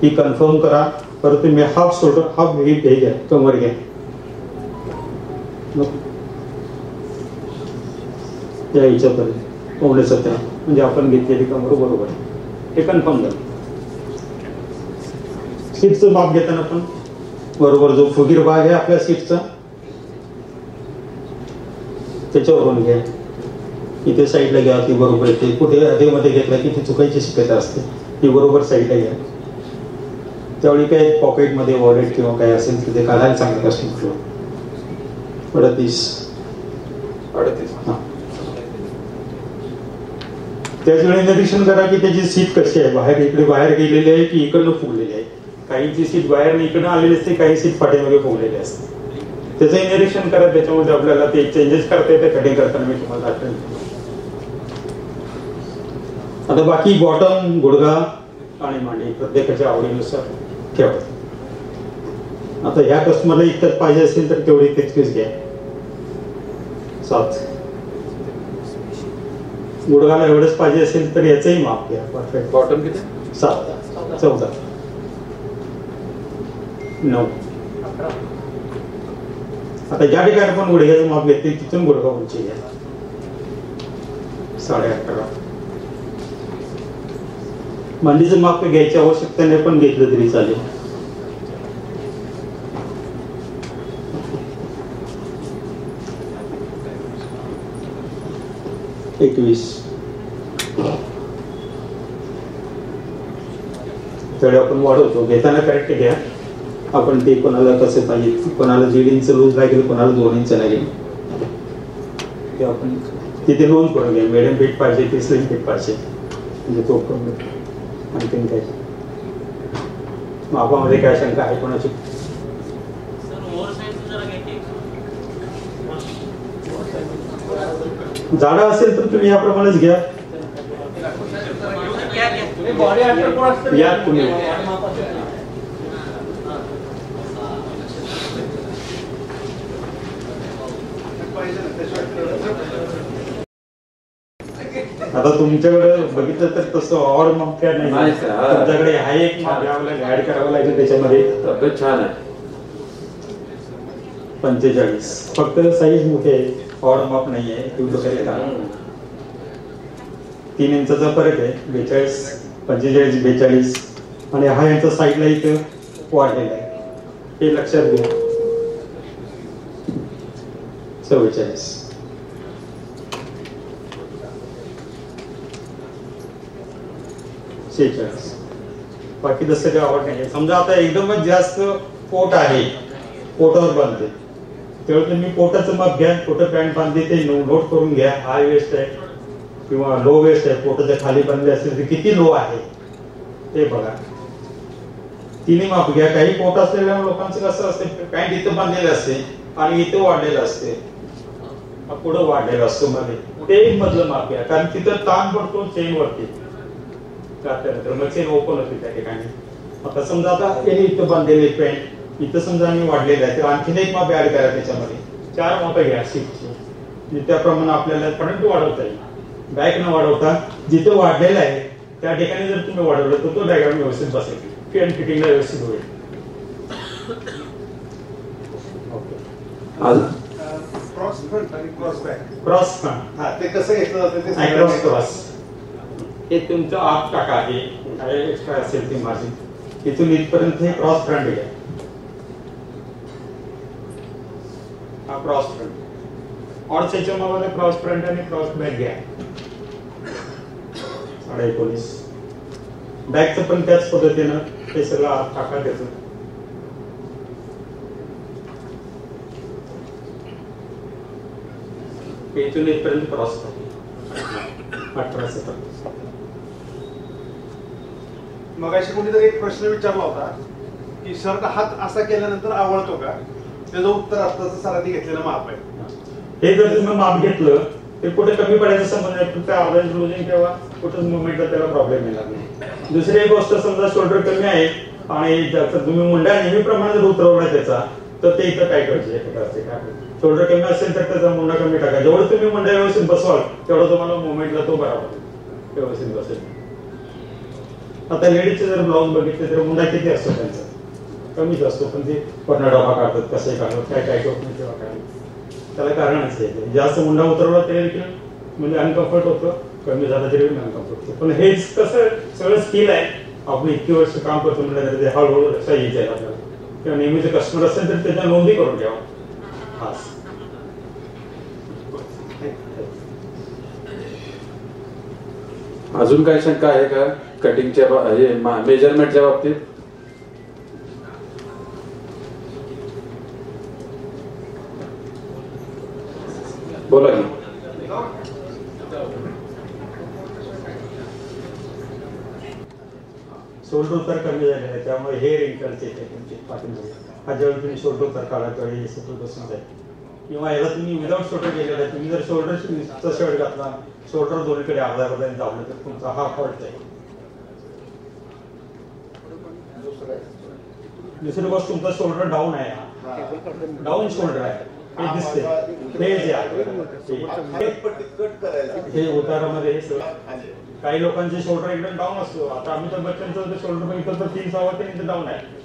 ही कन्फर्म करा. परत तुम्ही हाफ शोल्डर हाफ हे घ्या, कमर घ्या, या हिच्यापर्यंत एवढे 17 म्हणजे आपण घेतलेली कमर बरोबर हे कन्फर्म झालं. सीटचं माप घेताना पण बरोबर जो फुगीर भाग आहे आपल्या सीटचा त्याच्यावरून घ्या, इथे साईडला घ्या, ती बरोबर येते. कुठे आधीमध्ये घेतला की ती चुकायची शक्यता असते, ती बरोबर साईडला घ्या. त्यावेळी काय पॉकेटमध्ये वॉलेट किंवा काय असेल तर ते काढायला सांगत असते. 38 हा त्याच वेळी निरीक्षण करा की त्याची सीट कशी आहे, बाहेर इकडे बाहेर गेलेली आहे की इकडनं फुगलेली आहे. काहींची सीट बाहेर इकडनं आलेली असते, काही सीट पाठीमागे फुगलेली असते. त्याचंही निरीक्षण करा. त्याच्यामध्ये आपल्याला ते चेंजेस करता येते कटिंग करताना, मी तुम्हाला दाखवेन. आता बाकी बॉटम, गुडघा आणि मांडी प्रत्येकाच्या आवडीनुसार ठेवा. आता ह्या कस्टमरला इतकंच पाहिजे असेल तर तेवढी तितकीच घ्या. 7 गुडघाला एवढंच पाहिजे असेल तर याचंही माप घ्या. परफेक्ट. बॉटम किती? 7, 14, 9. आता ज्या ठिकाणी आपण गुडघ्याचं माप घेतले तिथून गुडघा उंची घ्या. 18.5. मांडीचं माप घ्यायची आवश्यकता नाही, पण घेतलं तरी चालेल. 21. तळे आपण वाढवतो, घेताना करेक्ट घ्या. आपण ते कोणाला कसे पाहिजे, कोणाला 1.5 इंच लूज लागेल, कोणाला 2 इंच लागेल, ते आपण तिथे नोंद करून घ्या. मिडियम फिट पाहिजे की स्लिम फिट पाहिजे, म्हणजे तो करून आणखीन काय मापामध्ये काय शंका आहे कोणाची? जाडा असेल तर तुम्ही याप्रमाणेच घ्या. या तुम्ही आता तुमच्याकडे बघितलं तर तसं ऑड माप काय नाही. तुमच्याकडे हा एक माप ऍड करावं लागेल त्याच्यामध्ये. तब्येत छान आहे. 45. फक्त साईज मोठी आहे, ऑड माप नाही आहे. 3 इंचाचा फरक आहे. 42, 45, 42 आणि हा यांचा साईडला इथं वाढलेला आहे, हे लक्षात घ्या. 44. बाकी तसं काही आवड नाही. समजा आता एकदमच जास्त पोट आहे, पोटावर बांधते, तेव्हा तुम्ही पोटाचं माप घ्या. पोट पॅन्ट बांधते ते नोट करून घ्या. हाय वेस्ट आहे किंवा लो वेस्ट आहे, पोटाच्या खाली बांधले असेल तर किती लो आहे ते बघा. तिन्ही माप घ्या. काही पोट असलेल्या लोकांचं कसं असते, पॅन्ट इथं बांधलेलं असते आणि इथं वाढलेलं असते, पुढं वाढलेलं असतं मध्ये, ते मधलं माप घ्या. कारण तिथं ताण पडतो चेन वरती, तर मग चेन ओपन होते त्या ठिकाणी. आता समजा आता याने इथं बांधलेले पॅन्ट, इथं समजा आम्ही वाढलेलं आहे, तर आणखीन एक माप ऍड करा त्याच्यामध्ये. 4 माप घ्या सीटची, त्याप्रमाणे आपल्याला पर्यंत वाढवता येईल. बॅक न वाढवता जिथं वाढलेलं आहे त्या ठिकाणी जर तुम्ही वाढवलं तर तो डायग्राम व्यवस्थित बसेल, पॅन्ट फिटिंगला व्यवस्थित होईल. क्रॉस फ्रंट आणि क्रॉस बॅक. क्रॉस फ्रंट, हा, ते कसं घेतलं जातं ते क्रॉस क्रॉस हे तुमचं आत टाका आहे, काय एक्स्ट्रा असेल ते मार्जिन इथून इथपर्यंत हे क्रॉस फ्रंट घ्या. हा क्रॉस फ्रंट. ऑड सेक्शनमध्ये क्रॉस फ्रंट आणि क्रॉस बॅक घ्या. 19.5. बॅकचं पण त्याच पद्धतीनं ते सगळं आत टाका त्याचं. इथून इथपर्यंत क्रॉस करा. 18. मगाशी कोणीतरी एक प्रश्न विचारला होता की शर्ट हात असा केल्यानंतर आवडतो का? त्याचं उत्तर असतं सरांनी घेतलेलं माप आहे. हे जर तुम्ही माप घेतलं ते कुठे कमी पडायचा संबंध नाही, फक्त आवाज लुजिंग किंवा कुठेच मुवमेंटला त्याला प्रॉब्लेम येणार नाही. दुसरी एक गोष्ट, समजा शोल्डर कमी आहे आणि त्याचा तुम्ही मुंडा नेहमीप्रमाणे जर उतरवला त्याचा तर ते इथं काय करायचे. शोल्डर कमी असेल तर त्याचा मुंडा कमी टाका. जेवढं तुम्ही मुंडा व्यवस्थित बसवाल तेवढं तुम्हाला मुवमेंटला तो बरोबर व्यवस्थित बसेल. आता लेडीजचे जर ब्लाऊज बघितले तर मुंडा किती असतो त्यांचा? कमीच असतो, पण ते पन्ना डबा काढतात, कसे काढतात, काय काय करत नाही तेव्हा काय. त्याला कारणच आहे, जास्त मुंडा उतरवला तरी देखील म्हणजे अनकम्फर्ट होतं, कमी झाला तरी अनकम्फर्ट होतं. पण हेच कसं सगळं स्किल आहे. आपण इतकी वर्ष काम करतो म्हणजे ते हळूहळू लक्षात यायचं आहे आपल्याला. किंवा नेहमीचे कस्टमर असेल तर त्याच्या नोंदी करून घ्यावं. खास अजून काय शंका आहे का कटिंगच्या मेजरमेंटच्या बाबतीत? बोला की. शोल्डर उतार कमी झालेला आहे, त्यामुळे हे रिंकल्स येते तुमचे पाठीमध्ये. हा ज्यावेळी तुम्ही शोल्डर उतार काढा त्यावेळी सेटल बसून जाईल. किंवा याला तुम्ही विदाउट शोल्डर केलेला आहे, तुम्ही जर शोल्डरचा शर्ट घातला, शोल्डर दोन्हीकडे अर्धा दाबलं तर तुमचा हा फॉल्ट आहे. दुसरी गोष्ट तुमचा शोल्डर डाऊन आहे, डाऊन शोल्डर आहे, हे दिसते. हे उतारामध्ये काही लोकांचे शोल्डर एकदम डाऊन असतो. आता अमिताभ बच्चनचं शोल्डर बघितलं तर 3-6 डाऊन आहे.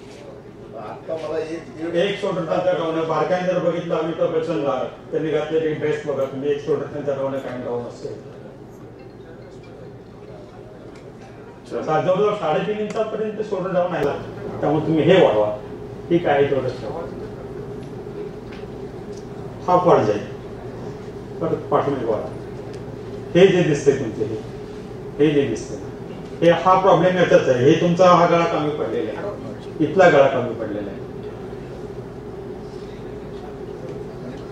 एक शोल्डर त्यांचा डाऊन आहे. बारकाईने जर बघितलं अमिताभ बच्चनला, त्यांनी घातलेले ड्रेस बघा तुम्ही, एक शोल्डर त्यांचा डाऊन आहे, काही डाऊन असतो. जवळजवळ 3.5 इंचापर्यंत शोल्डर डाऊन आहे, त्यामुळे तुम्ही हे वाढवा. ठीक आहे, तेवढंच हा फॉल्ट जाईल. परत पाठीमागे वाढवा. हे जे दिसतंय तुमचे, हे जे दिसतंय, हे हा प्रॉब्लेम याचाच आहे. हे तुमचा हा गळा कमी पडलेला आहे, इथला गळा कमी पडलेला आहे.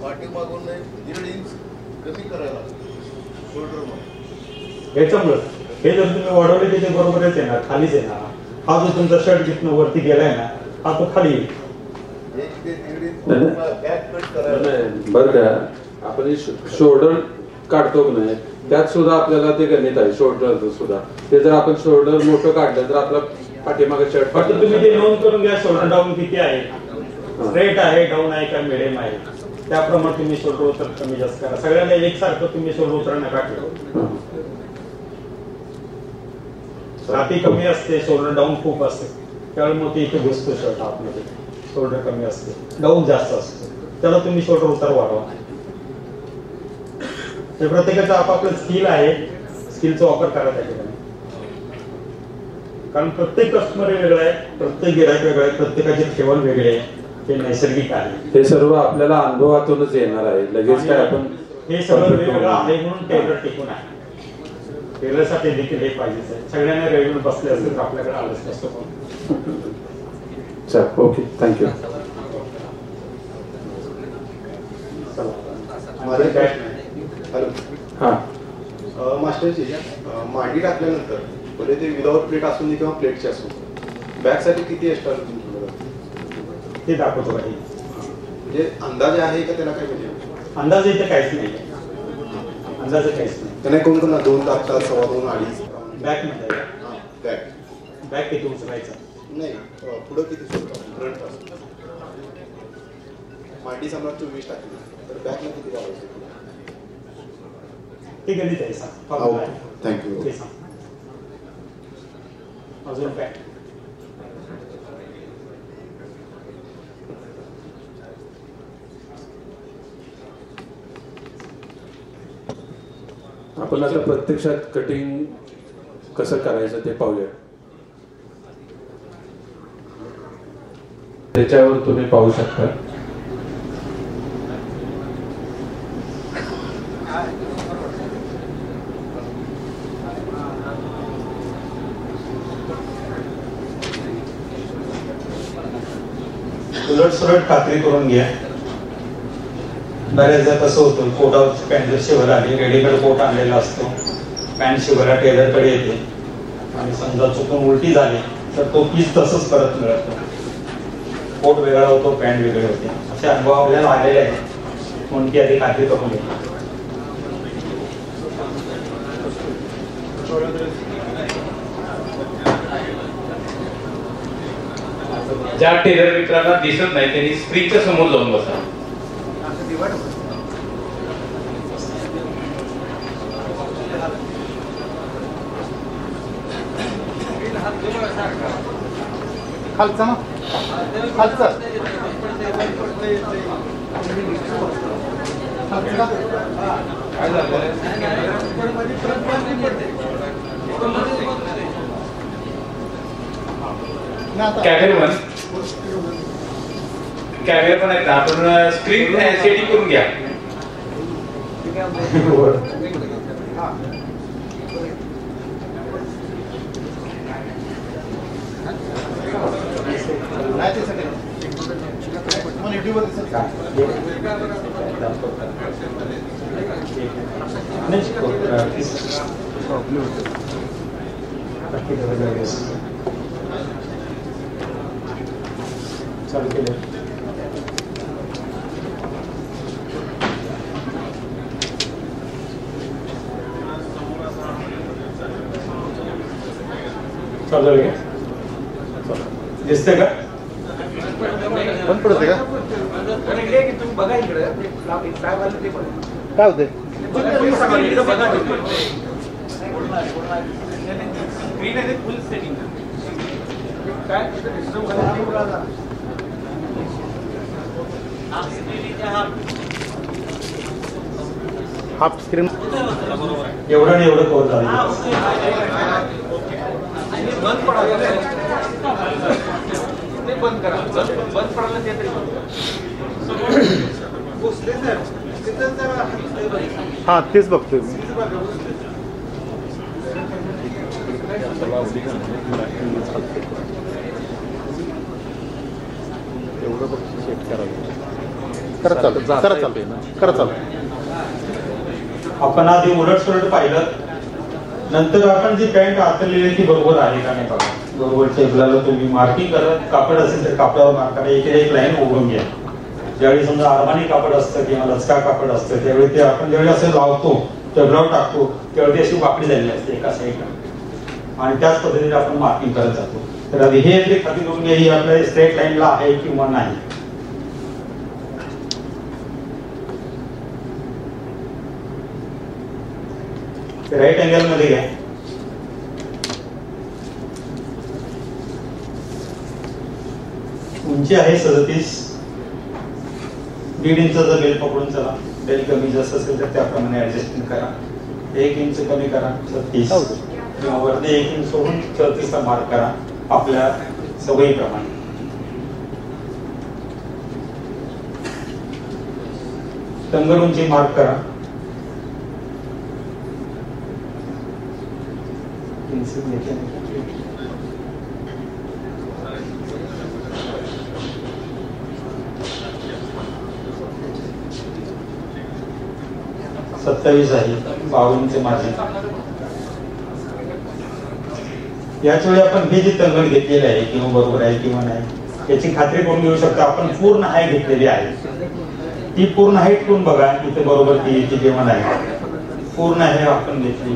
पाठीमागून 1.5 इंच कमी करायला याच्यामुळे हे जर तुम्ही वाढवले की ते बरोबरच येणार, खालीच येणार. हा जो तुमचा शर्ट जिथनं वरती गेलाय ना, हा तो खाली येईल. बरं का, आपण शोल्डर काढतो की नाही, त्यात सुद्धा आपल्याला ते गणित आहे शोल्डर सुद्धा. ते जर आपण शोल्डर मोठं काढलं तर आपला पाठीमागे शर्ट. फक्त तुम्ही ते नोंद करून घ्या, शोल्डर डाऊन किती आहे, स्ट्रेट आहे, डाऊन आहे का मिडियम आहे, त्याप्रमाणे तुम्ही शोल्डर उतर कमी जास्त करा. सगळ्यांना एकसारखं तुम्ही शोल्डर उतर नका ठेवू. छाती कमी असते, शोल्डर डाऊन खूप असते, त्यामुळे मग ते इथे घुसतो शर्ट आतमध्ये. शोल्डर कमी असते, डाऊन जास्त असतो, त्याला तुम्ही शोल्डर उतार वाढवा. ते प्रत्येकाचं आपापलं स्किल आहे, स्किलचा वापर करा त्या ठिकाणी. कारण प्रत्येक कस्टमर वेगळं आहे, प्रत्येक गिरायक वेगळं आहे, प्रत्येकाचे ठेवण वेगळे आहे, ते नैसर्गिक आहे. हे सर्व आपल्याला अनुभवातूनच येणार आहे. लगेच काय आपण हे सगळं वेगळं आहे म्हणून टेलर टिकून आहे. टेलरसाठी देखील हे पाहिजेच आहे. सगळ्यांना रेग्युलर बसले असतील तर आपल्याकडे आलंच नसतं. Okay, thank you. मास्टरची मांडी टाकल्यानंतर भले ते विदाउट प्लेट असून दे किंवा प्लेटचे असून, बॅकसाठी किती एक्स्ट्रा ते दाखवतो काही. म्हणजे अंदाजे आहे का त्याला काय म्हणजे अंदाज इथे काहीच नाही, अंदाज काहीच नाही. त्यांना कोण 2 टाकतात, 2.25, 2.5. बॅक मध्ये बॅक बॅक किती उचलायचा नाही, पुढं किती सोडतात, फ्रंट पासून. मांडी समजा 24 टाकली तर बॅकला किती लावायचं? ते गणित आहे, सांग. थँक्यू. अजून काय? आपण आता प्रत्यक्षात कटिंग कसं करायचं ते पाहूया. त्याच्यावर तुम्ही पाहू शकता. उलट सुलट खात्री करून घ्या. बऱ्याचदा कसं होतं, कोटावरची पॅन्ट जर शिवर आली, रेडीमेड कोट आणलेला असतो, पॅन्ट शिवरा टेलरकडे येते आणि समजा चुकून उलटी झाली तर तो पीस तसंच परत मिळतो. कोट वेगळा होतो, पॅन्ट वेगळे होते. असे अनुभव आपल्याला आलेले आहेत, म्हणून की आधी खात्री करून घ्या. ज्या टेलर मित्रांना दिसत नाही त्यांनी स्क्रीनच्या समोर जाऊन बसा. खालचा ना, खालचा काय झालं? कॅमेरामन आहेत ना, आपण स्क्रीन सेटिंग करून घ्या. चालू केले. चालू झालं का? दिसतंय का? पण पडते का काय होते हाफ स्क्रीन एवढं आणि एवढं कव्हर झालं. हा तेच बघतोय मी. एवढं बघ सेट करावं. करा चालू करा चालू करा चालू. आपण आधी उलट सुलट पाहिलं, नंतर आपण जी पॅन्ट आतरलेली ती बरोबर आहे का नाही बघा. बरोबर टेबलाला तुम्ही मार्किंग करा. कापड असेल तर कापडावर मार्क करा. एक लाईन उघडून घ्या. ज्यावेळी समजा अरमानी कापड असतं किंवा लचका कापड असतं त्यावेळी ते आपण ज्यावेळी असं लावतो टेबलावर टाकतो त्यावेळी ती अशी वाकडी झालेली असते एका साईडला आणि त्याच पद्धतीने आपण मार्किंग करत जातो. तर आधी हे जे खात्री करून घ्या ही आपल्या स्ट्रेट लाईनला आहे किंवा नाही. राईट अँगल मध्ये घ्या. उंची आहे 37. 1.5 इंचाचा बेल पकडून चला. बेल कमी जास्त असेल तर त्याप्रमाणे ऍडजस्टमेंट करा. 1 इंच कमी करा 36 किंवा वरती 1 इंच सोडून 34 ला मार्क करा आपल्या सवयीप्रमाणे. टंगल उंची मार्क करा. 27 आहे. 52 मार्जिन. याच वेळी आपण हे जे तंगड घेतलेले आहे किंवा बरोबर आहे किंवा नाही याची खात्री करून घेऊ शकता. आपण पूर्ण हाईट घेतलेली आहे. ती पूर्ण हाईट करून बघा इथे बरोबर ती येते किंवा नाही. पूर्ण आहे आपण घेतली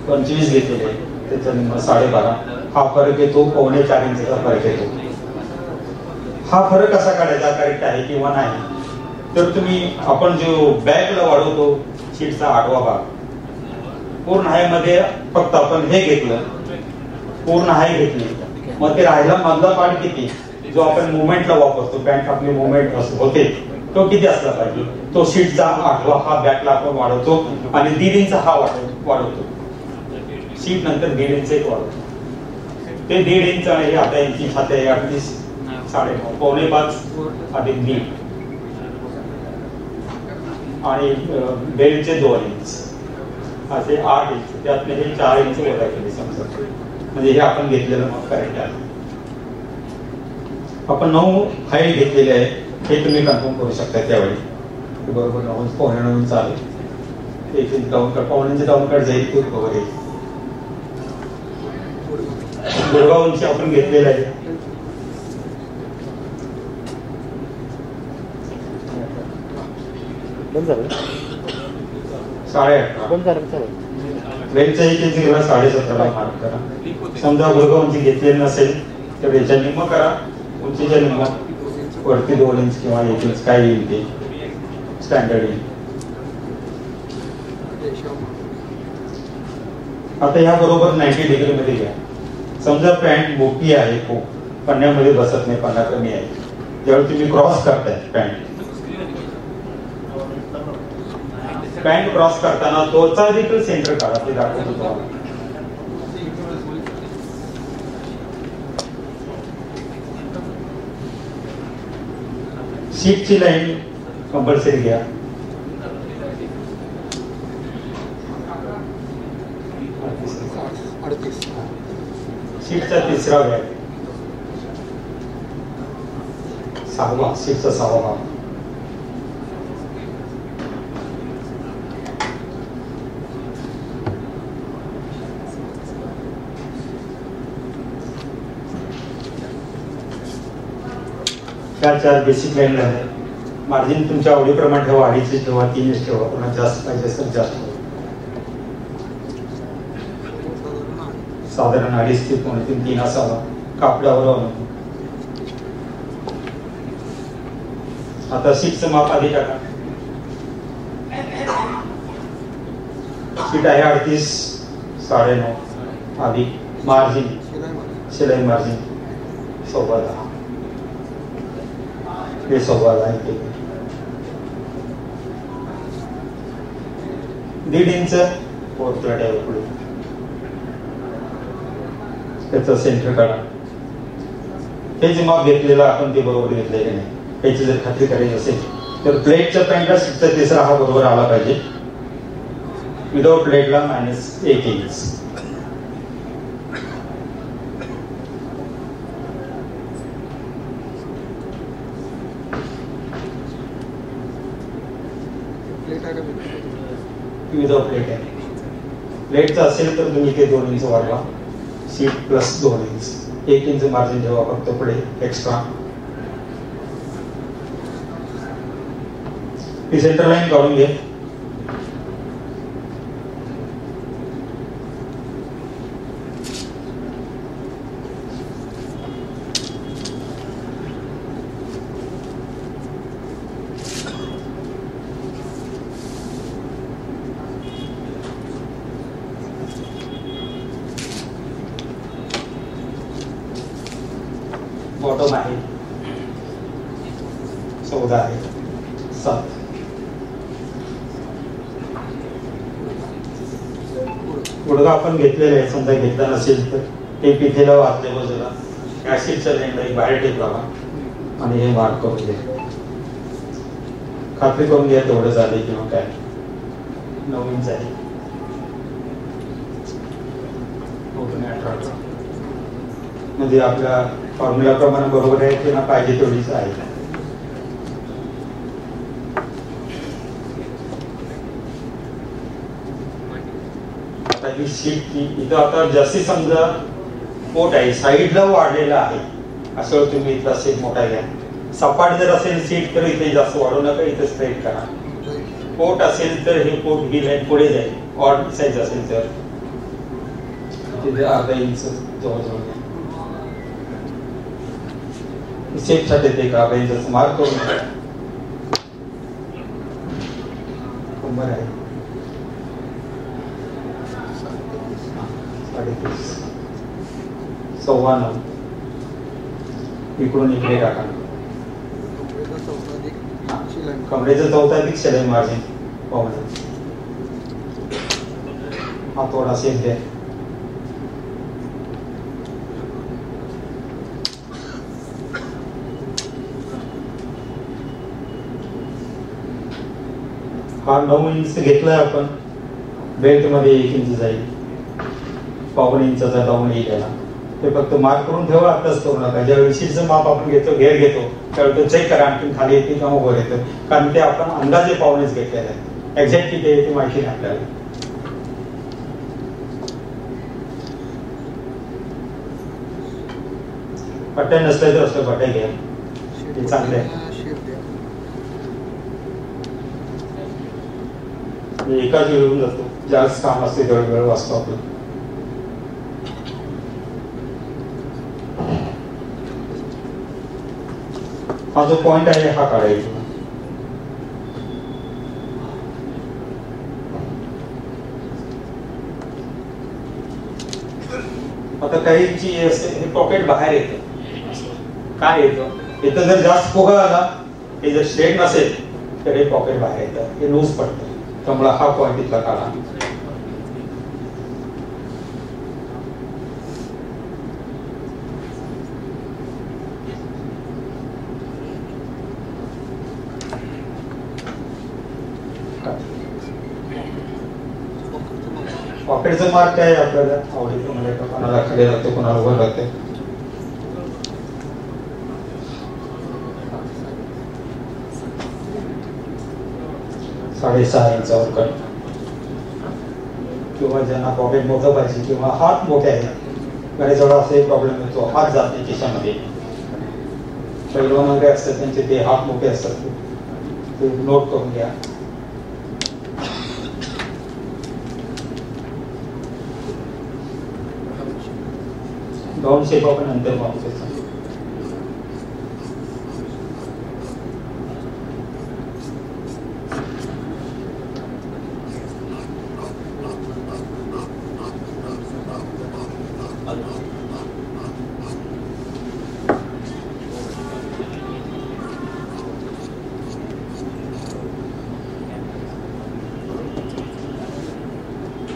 25 घेतलेले त्याचा निम्मा 12.5. हा फरक येतो 3.25 इंचाचा फरक येतो. हा फरक कसा काढायचा करेक्ट आहे किंवा नाही तर तुम्ही आपण जो बॅकला वाढवतो शीटचा आडवा भाग पूर्ण हाय मध्ये फक्त आपण हे घेतलं पूर्ण हाय घेतली मग ते राहिला मधला पार्ट किती जो आपण मुवमेंटला वापरतो पॅन्ट आपली मुवमेंट होते तो किती असला पाहिजे तो शीटचा आडवा हा बॅकला आपण वाढवतो आणि 1.5 इंच हा वाढवतो. शीट नंतर 1.5 इंच एक वाढवतो. ते 1.5 इंच आहे आता इंची छाती 38 9.5 5.5 अधिक 1.5 आणि बेलचे 2 इंच असे 8 इंच त्यातले हे 4 इंच वजा केले समजा म्हणजे हे आपण घेतलेलं मग करेक्ट आहे. आपण 9 हाईट घेतलेले आहे हे तुम्ही कन्फर्म करू शकता त्यावेळी बरोबर 9.9 चालेल. 1 inch down cut 1 inch down cut जाईल ते कव्हर येईल. गुडघा उंची आपण घेतलेला आहे 8.5 वेलचा 1 इंच घेऊन 17.5 मार्क करा. समजा गुडघा उंची घेतलेली नसेल तर याच्या निम्म करा उंचीच्या निम्म वरती 2 इंच किंवा 1 इंच काय येईल ते स्टँडर्ड येईल. आता या बरोबर 90 डिग्री मध्ये घ्या. समजा पॅन्ट मोठी आहे खूप पन्न्यामध्ये बसत नाही पन्ना कमी आहे ज्यावेळी तुम्ही क्रॉस करताय पॅन्ट क्रॉस करताना तोचा देखील सेंटर काढा ते दाखवतो तुम्हाला. शीटची लाईन कंपल्सरी घ्या. शीटचा 3रा भाग 6वा शीटचा 6वा भाग ह्या 4 बेसिक लाईन झाल्या. मार्जिन तुमच्या आवडीप्रमाणे ठेवा, 2.5 ठेवा, 3 ठेवा, पुन्हा जास्त पाहिजे असेल जास्त ठेवा. साधारण 2.5 ते 3 असावा, कापडावर अवलंबून. आता सीटचं माप आधी टाका. सीट आहे 38, 9.5 आधी. मार्जिन शिलाई मार्जिन 10.15, हे 10.15 1.5 इंच फोर्थ फ्लॅट आहे पुढे. त्याचं सेंटर काढा. हे जे माप घेतलेलं आपण ते बरोबर घेतलेले नाही. याची जर खात्री करायची असेल तर प्लेटच्या पॉईंटला सीटचा तिसरा हा बरोबर आला पाहिजे. विदाउट प्लेटला -1 इंच. विदाउट प्लेट आहे. प्लेटचा असेल तर तुम्ही ते 2 इंच वाढवा. Seat plus 2 inch, 1 inch margin ठेवा फक्त पुढे एक्स्ट्रा. ही सेंटर लाईन काढून घे. बॉटम आहे 14 आहे 7. गुडघा आपण घेतलेला आहे. समजा घेतला नसेल तर टेप इथेला वाचले बाजूला ऍसिडचा लेंडा एक बाहेर टेप लावा आणि हे मार्क करून घ्या. खात्री करून घ्या तेवढं झाले किंवा काय. 9 इंच आहे. 18 म्हणजे आपल्या फॉर्म्युला प्रमाणे बरोबर आहे किंवा पाहिजे तेवढीच आहे. आता ही शीट इथं आता जास्ती समजा पोट आहे साईडला वाढलेला आहे असं तुम्ही इथला सीट मोठा घ्या. सपाट जर असेल सीट तर इथे जास्त वाढवू नका, इथे स्ट्रेट करा. पोट असेल तर हे पोट ही लाईन पुढे जाईल. ऑड साईज असेल तर तिथे अर्धा इंच जवळजवळ सेट साठी ते का बेंचचं मार्क करून कंबर आहे 3.5 9.15 इकडून इकडे टाका. कमरेचं 4.5 शिलाई मार्जिन पाहून हा थोडा सेम द्या. हा 9 इंच घेतलाय आपण. बेल्ट मध्ये 1 इंच जाईल. 1.5 इंचाचा डाऊन येईल याला. ते फक्त मार्क करून ठेवा, आताच करू नका. ज्या विशीचं माप आपण घेतो घेर घेतो त्यावेळी तो चेक करा आणखी खाली येते किंवा वर येतं. कारण ते आपण अंदाजे पाहूनच घेतलेलं आहे. एक्झॅक्ट किती आहे ते माहिती नाही आपल्याला. पट्ट्या नसल्या तर असं पट्ट्या घ्या, ते चांगले आहे. एकाच वेळून जातो. जास्त काम असते तेवढा वेळ वाचतो आपलं. हा जो पॉइंट आहे हा काढायचा. आता काहीची हे पॉकेट बाहेर येतं. काय येतं? इथं जर जास्त फुगा आला, हे जर स्ट्रेट नसेल तर हे पॉकेट बाहेर येतं, हे लूज पडतं. त्यामुळे हा पॉइंट इथला काढा. पॉकेटचं मार्क काय आपल्याला आवडीप्रमाणे कोणाला खाली राहते कोणाला वर राहते. साडेसहा इंचावर कट. किंवा ज्यांना पॉकेट मोठं पाहिजे किंवा हात मोठे आहेत, बरेच वेळा असे प्रॉब्लेम येतो, हात जाते खिशामध्ये. पैलवान वगैरे असतात त्यांचे ते हात मोठे असतात, ते नोट करून घ्या. डाऊन शेप आपण नंतर पाहू.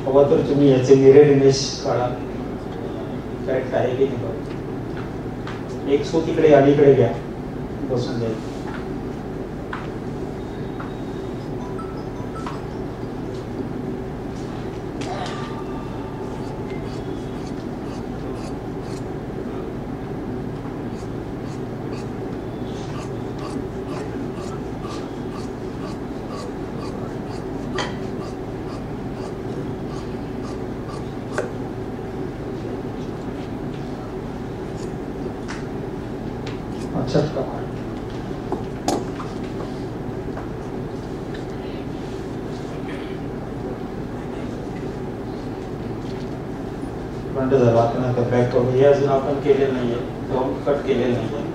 हवा तर तुम्ही याचे मिरर इमेज काढा, करेक्ट आहे की नाही. एक सो तिकडे अलीकडे घ्या, बसून द्या. फ्रंट झाला, आपण आता बॅक करू. हे अजून आपण केलेलं नाहीये, राऊंड कट केलेलं नाहीये.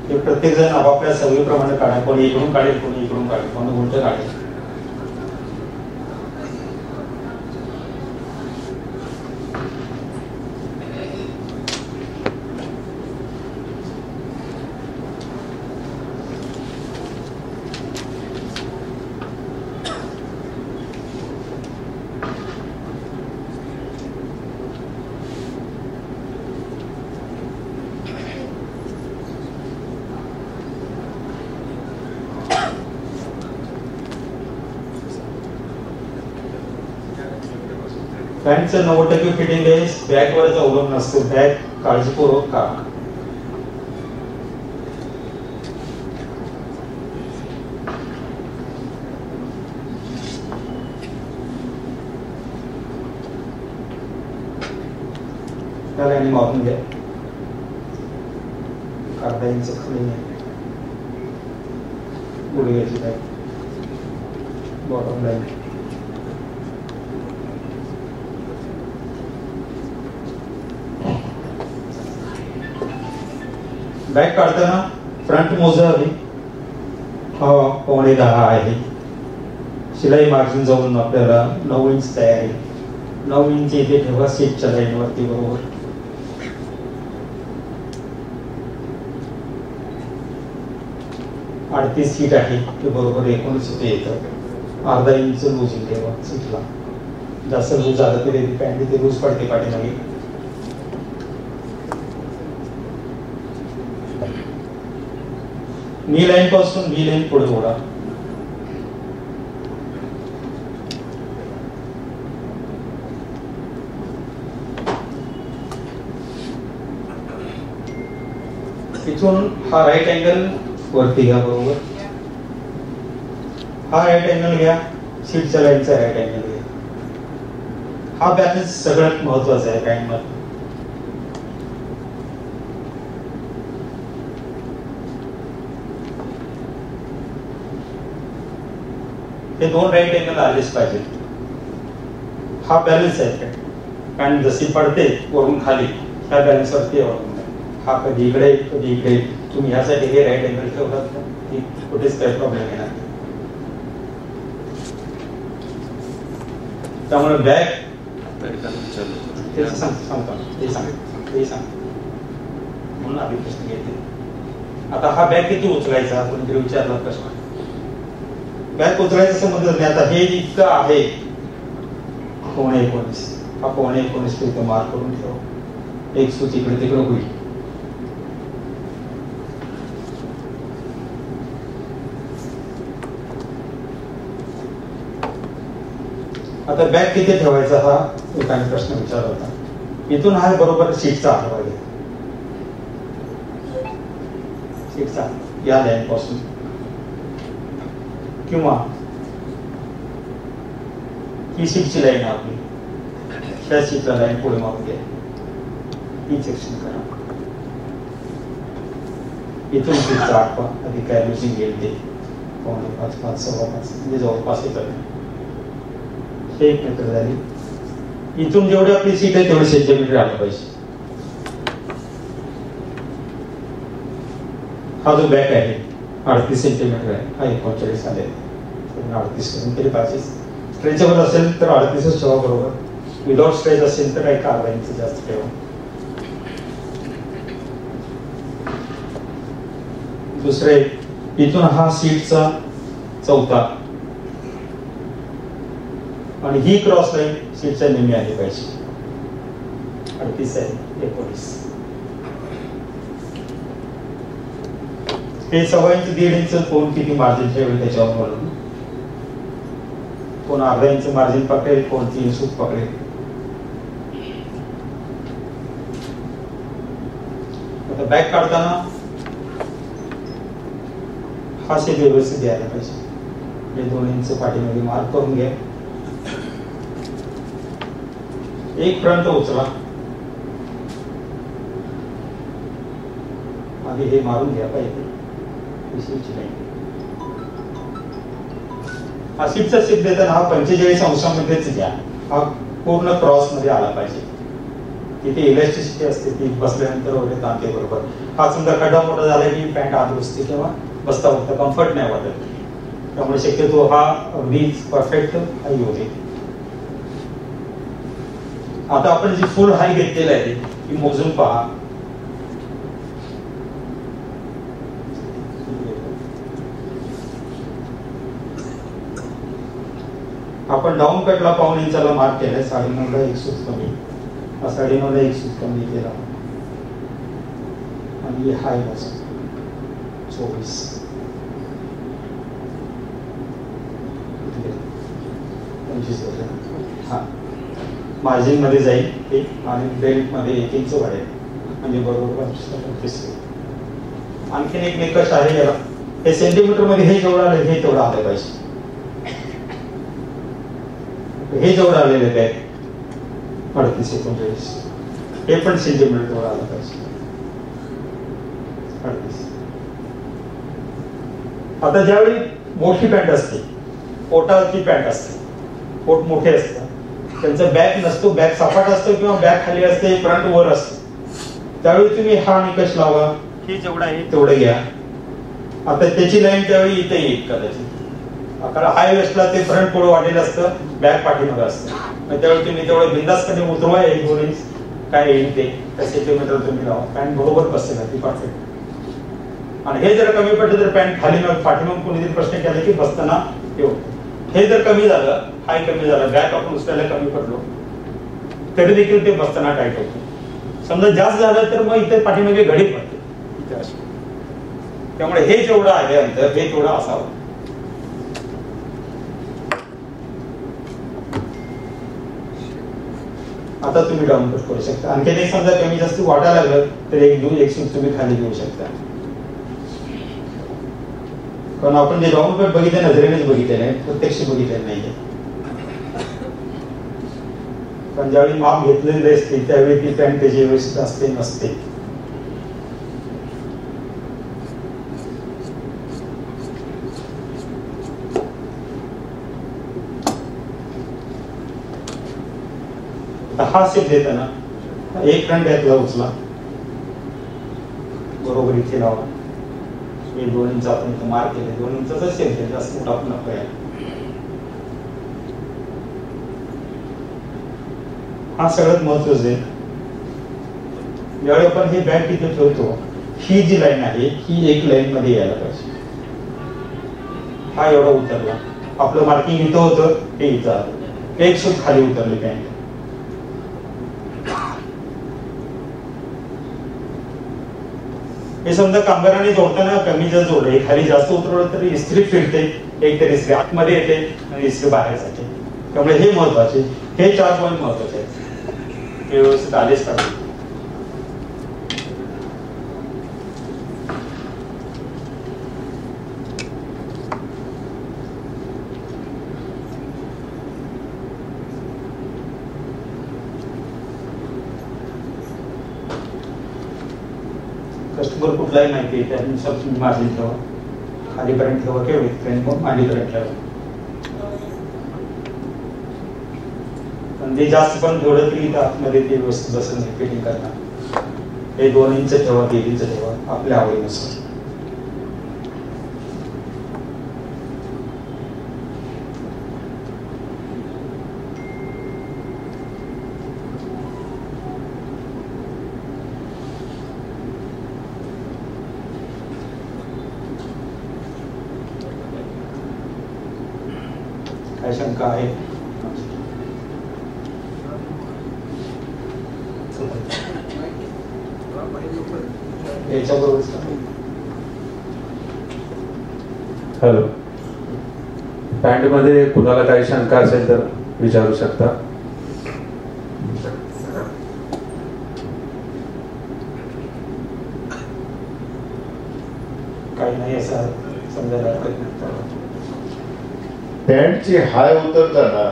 हे प्रत्येक जण आपापल्या सवयीप्रमाणे काढा. कोणी इकडून काढेल, कोणी इकडून काढेल, कोणी उलट काढेल. पॅन्टचं 90% फिटिंग आहे, बॅगवरच अवलंबून असतो. बॅग काळजीपूर्वक का. त्याला आणि मारून घ्या. अर्धा इंच खाली गुडघ्याची बॅग, बॉटम लाईन. बॅक काढताना फ्रंट मोजावी, 9.5 आहे. शिलाई मार्जिन जाऊन आपल्याला 9 इंच तयार आहे. 9 इंच इथे ठेवा सीटच्या लाईनवरती बरोबर. अडतीस सीट आहे ते बरोबर 19 इथे येतं. अर्धा इंच लूजिंग ठेवा सीटला. जास्त लूज झालं तरी पॅन्ट ते लूज पडते पाठीमागे. नी लाईन पासून व्ही लाईन पुढे ओढा. तिथून हा राईट अँगल वरती घ्या बरोबर. हा राईट अँगल घ्या, सीटच्या लाईनचा राईट अँगल घ्या. हा बॅलन्स सगळ्यात महत्वाचा आहे पॅन्ट मध्ये. हे 2 राईट अँगल आलेच पाहिजे. हा बॅलन्स आहे कारण जशी पडते वरून खाली ह्या बॅलन्स वरती अवलंबून आहे. हा कधी इकडे कधी इकडे. तुम्ही ह्यासाठी हे राईट अँगल ठेवलात ना की कुठेच काही प्रॉब्लेम येणार. त्यामुळे बॅग म्हणून आधी प्रश्न घेते. आता हा बॅग किती उचलायचा कोणीतरी विचारला प्रश्न. बॅग उचलायचं समजलं नाही. आता हे इतकं आहे 9.19. हा 9.19 इथे मार्क करून ठेवा. एक सूच इकडे तिकडे होईल. आता बॅग किती ठेवायचा हा एकाने प्रश्न विचारला होता. इथून हा बरोबर सीटचा आढावा घ्या. सीटचा या लाईन पासून किंवा ही सीटची लाईन आपली, ह्या सीटला लाईन पुढे मारून घ्या, ही सेक्शन करा. इथून सीटचा 8 अधिक काय लुसिंग येईल ते 5.5, 5, 5.25 म्हणजे जवळपास येतात. हे 1 मीटर झाली. इथून जेवढी आपली सीट आहे तेवढे सेंटीमीटर आलं पाहिजे. हा जो बॅक आहे 38 सेंटीमीटर आहे, हा 39 आले, 38 करून केले पाहिजे. स्ट्रेचेबल असेल तर 38च ठेवा बरोबर, विदाउट स्ट्रेच असेल तर एक अर्धा इंच जास्त ठेवा. दुसरे, इथून हा सीटचा 4था आणि ही क्रॉस लाईन सीटच्या नेहमी आली पाहिजे. 38 आहे, 19 हे 1.25 इंच 1.5 इंच कोण किती मार्जिन ठेवेल त्याच्यावर बोलून, कोण अर्धा इंच मार्जिन पकडेल, कोण 3 सूट पकडेल. आता बॅक काढताना हा शेप व्यवस्थित द्यायला पाहिजे. हे 2 इंच पाठीमध्ये मार्क करून घ्या. एक फ्रंट उचला आधी हे मारून घ्या पाहिजे. हा सीटचा शेप देताना हा 45 अंशामध्येच घ्या, हा पूर्ण क्रॉस मध्ये आला पाहिजे. तिथे इलॅस्टिसिटी असते ती बसल्यानंतर वगैरे ताणते बरोबर. हा समजा खड्डा मोठा झाला की पॅन्ट आत बसते किंवा बसता बसता कम्फर्ट नाही वाटत, त्यामुळे शक्यतो हा अगदी परफेक्ट हाय होते. आता आपण जी फुल हाय घेतलेला आहे ती मोजून पहा. आपण डाऊन कटला 1.5 इंचाला मार्क केलाय, 9.5ला 1 सूत कमी, 9.5ला 1 सूत कमी केला आणि हाय मोजा 24. हा मार्जिन मध्ये जाईल ते आणि बेल्ट मध्ये 1 इंच वाढेल म्हणजे बरोबर 25. आणखीन एक निकष आहे याला, हे सेंटीमीटर मध्ये हे जेवढं आलं हे तेवढं आलं पाहिजे. हे जेवढं आलेलं आहे 38, 39 हे पण सेंटीमीटर तेवढं आलं पाहिजे. 38. आता ज्यावेळी मोठी पॅन्ट असते, पोटाची पॅन्ट असते, पोट मोठे असतात, त्यांचा बॅक नसतो, बॅक सपाट असतो किंवा बॅक खाली असते, फ्रंट वर असते, त्यावेळी तुम्ही हा निकष लावा, हे जेवढं आहे तेवढं घ्या. आता त्याची लाईन त्यावेळी इथे येईल कदाचित, कारण हाय वेस्टला ते फ्रंट पुढे वाढलेलं असतं, बॅक पाठीमागे असतं, त्यावेळी तुम्ही तेवढं बिंदासपणे उतरवा 1-2 इंच काय येईल ते सेंटीमीटर तुम्ही लावा, पॅन्ट बरोबर बसते ती परफेक्ट. आणि हे जर कमी पडलं तर पॅन्ट खाली पाठीमाग कोणीतरी प्रश्न केला की बसताना हे होतं. हे जर कमी झालं, हाय कमी झालं, बॅक आपण उचलायला कमी पडलो तरी देखील ते बसताना टाईट होतं. समजा जास्त झालं तर मग इथे पाठीमागे घडी पडते इथे अशी. त्यामुळे हे जेवढं आहे अंतर हे तेवढं असावं. आता तुम्ही डाऊन कट करू शकता. आणखीन एक समजा कमी जास्त वाटायला लागलं तर एक सूट तुम्ही खाली घेऊ शकता. कारण आपण जे डाऊन कट बघितले नजरेनेच बघितलेलं आहे, प्रत्यक्ष बघितलेलं नाहीये. पण ज्यावेळी माप घेतलेले असते त्यावेळी ती पॅन्ट त्याची व्यवस्थित असते नसते. हा शेप देताना एक फ्रंट घ्यातला उचला, बरोबर इथे लावा. 2 इंच आपण इथे मार्क केले, 2 इंचाचा शेप द्या, जास्त मोठा पण नको आहे. हा सगळ्यात महत्वाचं आहे. ज्यावेळी आपण हे बॅग इथे ठेवतो, ही जी लाईन आहे ही एक लाईन मध्ये यायला पाहिजे. हा एवढा उतरला, आपलं मार्किंग इथं होतं, हे इथं आलं, एक सूट खाली उतरली पॅन्ट. हे समजा कामगाराने जोडताना कमी जर जोडले, खाली जास्त उतरवलं तरी इस्त्री फिरते, एक तर इस्त्री आतमध्ये येते आणि इस्त्री बाहेर जाते. त्यामुळे हे महत्वाचे, हे 4 पॉईंट महत्वाचे आहेत, हे व्यवस्थित आलेच पाहिजे. वर कुठलाही माहिती आहे त्यानुसार तुम्ही मार्जिन ठेवा, खालीपर्यंत ठेवा किंवा इथपर्यंत मग मांडीपर्यंत ठेवा. पण ते जास्त पण ठेवलं तरी आतमध्ये ते व्यवस्थित बसत नाही फिटिंग करणार. हे 2 इंच ठेवा, 3 इंच ठेवा आपल्या आवडीनुसार. काय शंका आहे? हॅलो, पॅन्ट मध्ये कुणाला काही शंका असेल तर विचारू शकता. काही नाही असं समजायला पॅन्टची हाय उतरताना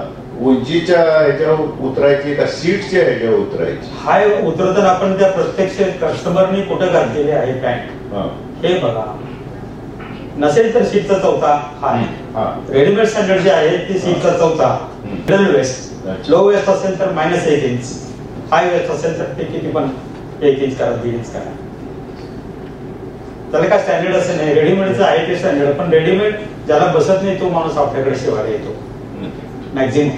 उंचीच्या ह्याच्यावर उतरायची का सीटच्या ह्याच्यावर उतरायची? हाय उतरताना आपण त्या प्रत्यक्ष कस्टमरनी कुठं घातलेले आहे पॅन्ट हे बघा. नसेल तर सीटचा 4था हाय. रेडीमेड स्टँडर्ड जे आहे ते सीटचा 4था मिडल वेस्ट. लो वेस्ट असेल तर -1 इंच, हाय वेस्ट असेल तर ते किती पण 1 इंच करा, 2 इंच करा. त्याला काय स्टँडर्ड असं नाही. रेडीमेडचं आहे ते स्टँडर्ड, पण रेडीमेड ज्याला बसत नाही तो माणूस आपल्याकडे शिवायला येतो मॅक्झिमम.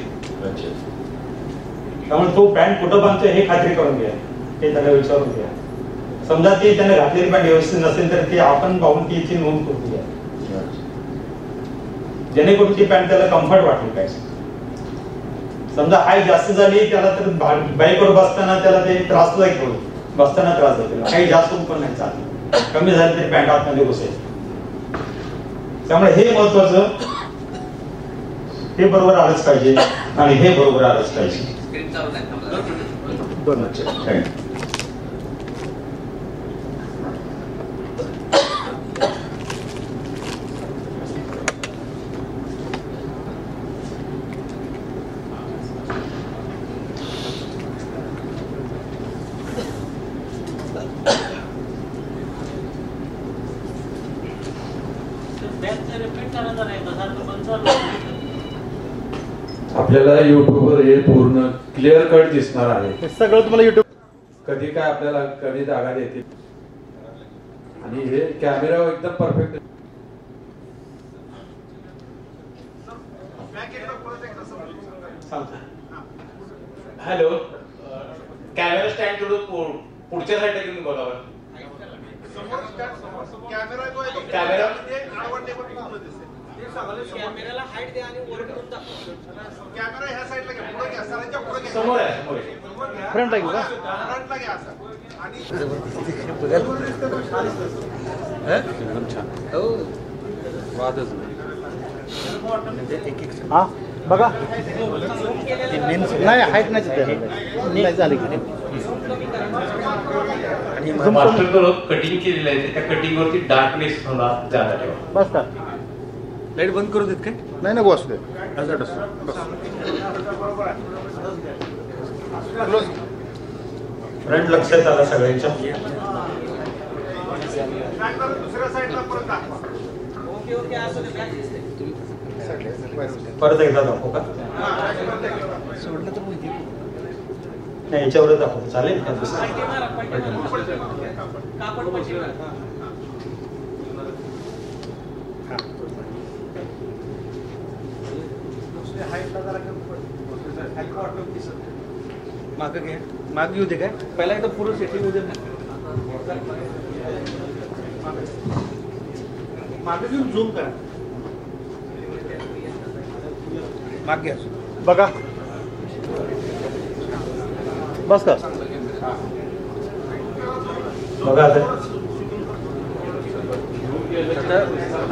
त्यामुळे तो पॅन्ट कुठं बांधतोय हे खात्री करून घ्या, हे त्याला विचारून घ्या. समजा ती त्याने घातलेली पॅन्ट व्यवस्थित नसेल तर ती आपण पाहून तीची नोंद करून घ्या, जेणेकरून ती पॅन्ट त्याला कम्फर्ट वाटली पाहिजे. समजा हाय जास्त झाली त्याला तर बाईकवर बसताना त्याला ते त्रास होईल, बसताना त्रास होईल. काही जास्त पण नाही चालत, कमी झाली तरी पॅन्ट आतमध्ये घुसेल. त्यामुळे हे महत्वाचं, हे बरोबर आलंच पाहिजे आणि हे बरोबर आलंच पाहिजे. आपल्याला युट्यूबवर हे पूर्ण क्लिअर कट दिसणार आहे. सगळं तुम्हाला युट्यूब कधी काय आपल्याला कधी जागा येतील आणि हे कॅमेरा एकदम परफेक्ट. हॅलो, कॅमेरा स्टँड थोडं पुढच्या साईडला घेऊन बघावं. कॅमेरा कॅमेराला हाईट द्या आणि वर करून दाखवा. कॅमेरा ह्या साईडला घ्या, पुढे घ्या, सरांच्या पुढे घ्या. समोर आहे, समोर आहे. फ्रंटला घेऊ का? फ्रंटला घ्या असं. आणि एकदम छान. हो, वादच म्हणजे एक हा बघा नाही हाईट नाही झाली आणि मास्टर कटिंग केलेलं आहे, त्या कटिंग वरती डार्कनेस थोडा जादा ठेवा. बस का? लाईट बंद करू देत काय? नाही नाही, बस दे. फ्रंट लक्षात आला सगळ्यांच्या. दुसऱ्या साईडला परत दाखवा. ओके ओके, असं परत एकदा दाखवू का? सोडलं तर माहिती नाही, याच्यावरच दाखवतो चालेल का? कापड पट्टी माग घे, माग घेऊ दे काय? पहिला एकदा पूर्ण सेटिंग होऊ दे ना. मागे घेऊन झूम करा. माग घ्या. बघा बस का? बघा आता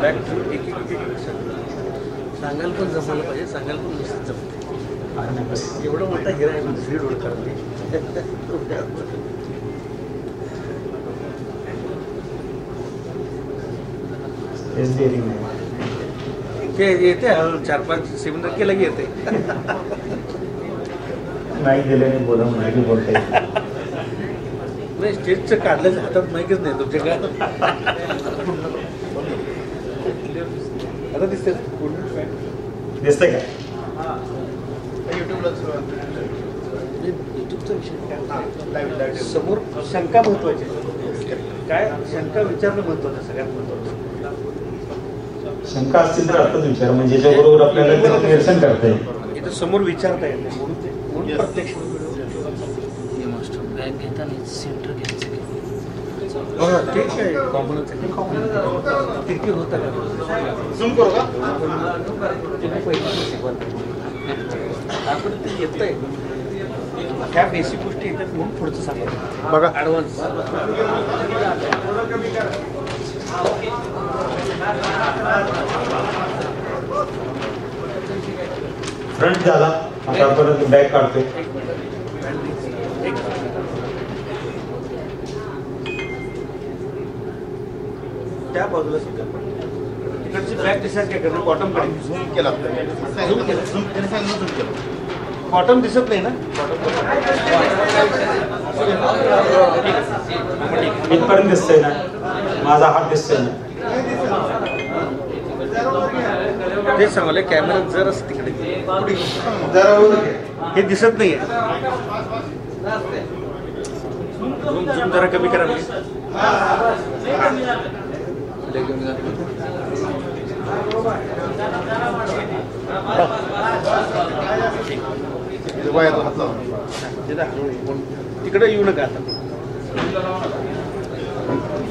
बॅक एक सांगायला पण जमायला पाहिजे, सांगायला पण नुसतं जमते. एवढं मोठा हिरा आहे दुसरी रोड करते. ते येते 4-5 सेकंद केलं की येते. नाही दिल्याने बोला नाही बोलते. नाही स्टेजचं काढल्याचं हातात माहितीच नाही तुमच्या काय आता दिसते दिसतंय का युट्यूबचा विषय समोर शंका महत्वाची काय शंका विचारणं महत्वाचं सगळ्यात महत्वाचं शंका असतील तर आताच विचार म्हणजे ज्याच्याबरोबर आपल्याला त्याचं निरसन करता येईल इथं समोर विचारता येईल म्हणून प्रत्यक्ष बॅग घेताना सेंटर घ्यायचं ठीक आहे कॉमनच तिरकी होता झूम करू का आपण ते येत आहे ह्या बेसिक गोष्टी येतात म्हणून पुढचं सांगा बघा ॲडव्हान्स फ्रंट झाला आता परत बॅक काढतोय त्या बाजूला तिकडची बॅक डिसाईड काय करणार बॉटम कडे झूम केला बॉटम दिसत नाही ना इथपर्यंत दिसतंय ना माझा हात दिसतोय ना तेच सांगायला कॅमेरा जर तिकडे हे दिसत नाहीये झूम जरा कमी करा तिकडे येऊ नका आता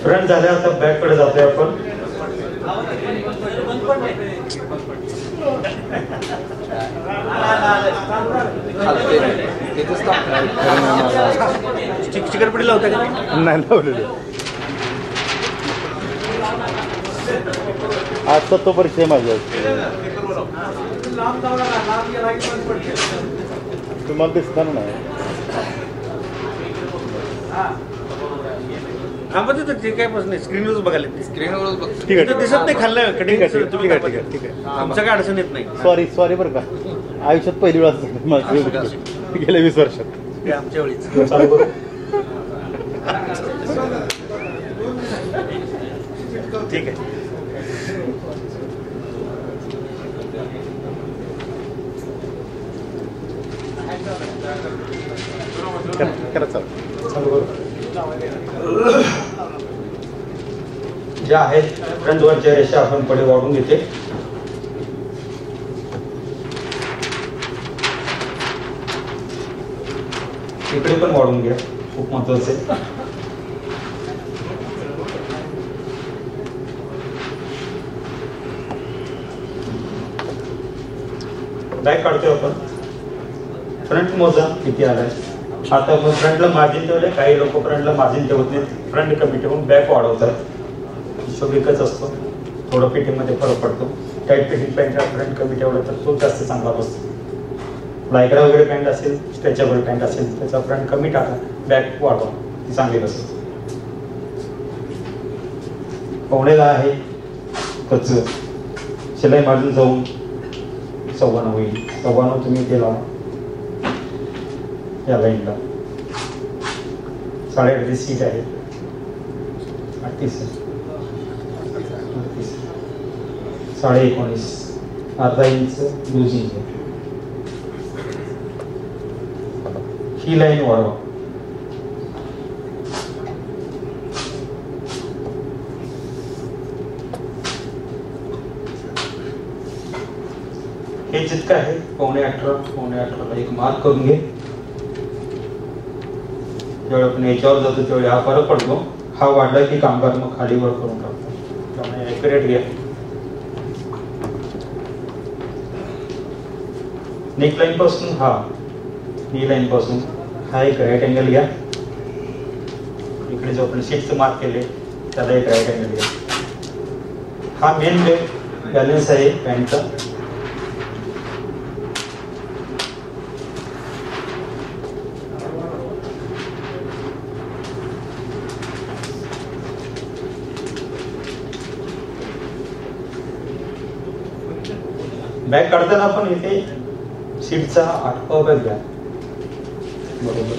फ्रंट झाल्या आता बॅक कडे जातोय आपण चिकटपडी लावता का नाही लावलेले आजचा तो परिचय माझा तुम्हाला दिसताना नाही हा पण ते काय प्रश्न नाही स्क्रीनवरच बघायला स्क्रीनवरच ठीक आहे दिसत नाही खाल्लं ठीक आहे ठीक आहे ठीक आहे आमचं काय अडचण येत नाही सॉरी बरं का आयुष्यात पहिली वेळा गेल्या 20 वर्षात आमच्या वेळीच ठीक आहे करा चालू ज्या आहेत फ्रंटवरच्या रेषा आपण पुढे वाढून घेते इकडे पण वाढून घ्या खूप महत्वाचं आहे बॅक काढतोय आपण फ्रंट मोजा किती आलाय आता मग फ्रंटला मार्जिन ठेवले काही लोक फ्रंटला मार्जिन ठेवत नाहीत फ्रंट कमी ठेवून बॅक वाढवतात हिशोब एकच असतो थोडं फिटिंगमध्ये फरक पडतो टाईट फिटिंग पॅन्ट फ्रंट कमी ठेवलं तर तो जास्त चांगला बसतो लायक्रा वगैरे पॅन्ट असेल स्ट्रेचेबल पॅन्ट असेल त्याचा फ्रंट कमी टाका बॅक वाढवा ती चांगली बसते पवणेला आहे कच शिलाई मार्जिन जाऊन 54 होईल 54 तुम्ही ते लावा या लाईनला 38 सीट आहे 38 19.5 अर्धा इंच लूजिंग आहे ही लाईन वाढवा हे जितकं आहे 17.5 एक मार्क करून घे जेव्हा आपण याच्यावर जातो तेवढे हा फरक पडतो हा वाढला की कामगार मग खाली वर करून टाकतो त्यामुळे ॲक्युरेट घ्या नेक लाईन पासून हा नी लाईन पासून हा एक राईट अँगल घ्या इकडे जो आपण सीटचं मार्क केले त्याला एक राईट अँगल घ्या हा मेन बॅलन्स आहे पॅन्टचा बॅग काढताना आपण इथे सीटचा 8 बॅग घ्या बरोबर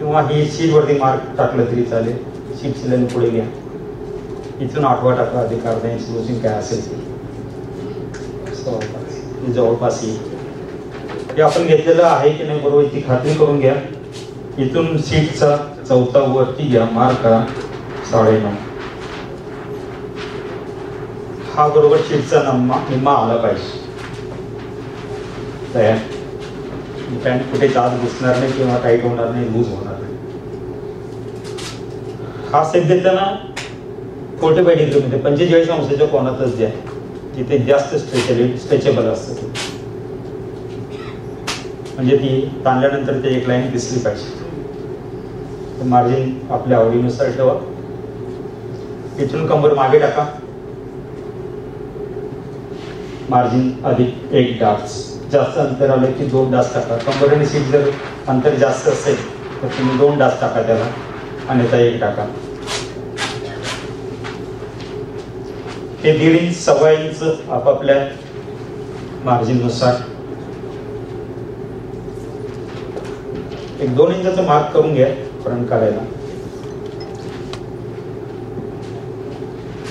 किंवा ही शीटवरती मार्क टाकलं तरी चालेल. शीटची लाईन पुढे घ्या. इथून 8वा टाका अधिक अर्धा इंच लूजिंग काय असेल ते जवळपास येईल. हे आपण घेतलेलं आहे की नाही बरोबर ती खात्री करून घ्या. इथून शीटचा 4था वरती घ्या, मार्क करा 9.5. हा बरोबर शीटचा निम्मा आला पाहिजे. तयार. पॅन्ट कुठे आत घुसणार नाही किंवा टाईट होणार नाही, लूज होणार नाही. हा सेट देताना 45 डिग्रीमध्ये 45 अंशाच्या कोनातच द्या, जिथे जास्त स्ट्रेचेबल असतं. म्हणजे ती ताणल्यानंतर ते एक लाईन दिसली पाहिजे. मार्जिन आपल्या आवडीनुसार ठेवा. इथून कंबर मागे टाका. मार्जिन अधिक 1 डास. जास्त अंतर आलं की 2 डास टाका. कंबर आणि सीट जर अंतर जास्त असेल तर तुम्ही 2 डास टाका त्याला, अन्यथा 1 टाका. हे 1.5 इंच 1.25 इंच आपापल्या मार्जिननुसार. एक 2 इंचाचं मार्क करून घ्या फ्रंट काढायला.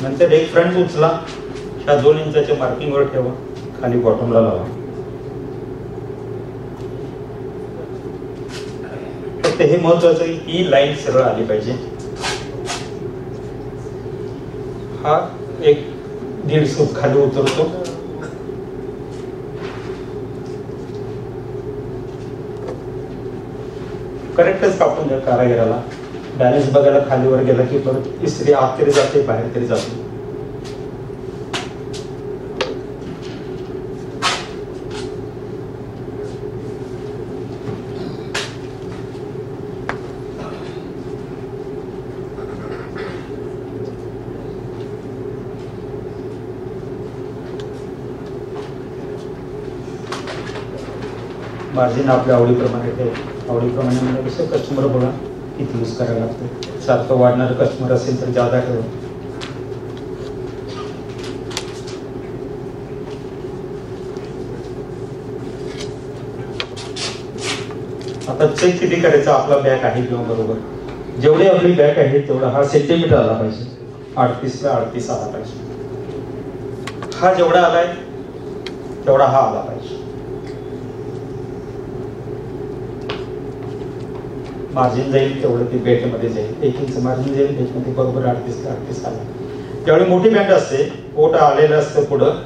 नंतर एक फ्रंट उचला, ह्या 2 इंचाच्या मार्किंगवर ठेवा, खाली बॉटमला लावा. फक्त हे महत्वाचं आहे ही लाईन सरळ आली पाहिजे. हा एक 1.5 फूट खाली उतरतो. करेक्टच कापून द्या कारागिराला. बॅलन्स बघायला खालीवर गेला की परत इस्त्री आत तरी जाते, बाहेर तरी जाते. मार्जिन आपल्या आवडीप्रमाणे ठेवा. आवडीप्रमाणे म्हणजे कस्टमर बघा किती यूज करायला लागतं. सारखं वाढणारं कस्टमर असेल तर जादा ठेवा. आता चेक किती करायचं आपला बॅक आहे किंवा बरोबर. जेवढी आपली बॅक आहे तेवढा हा सेंटीमीटर आला पाहिजे. 38 ला 38 आला पाहिजे. हा जेवढा आलाय तेवढा हा आला पाहिजे. मार्जिन जाईल तेवढं ते बेल्टमध्ये जाईल. 1 इंच मार्जिन जाईल बेल्टमध्ये बरोबर 38 ला 38 आला. त्यावेळी मोठी बॅग असते, पोट आलेलं असतं पुढं,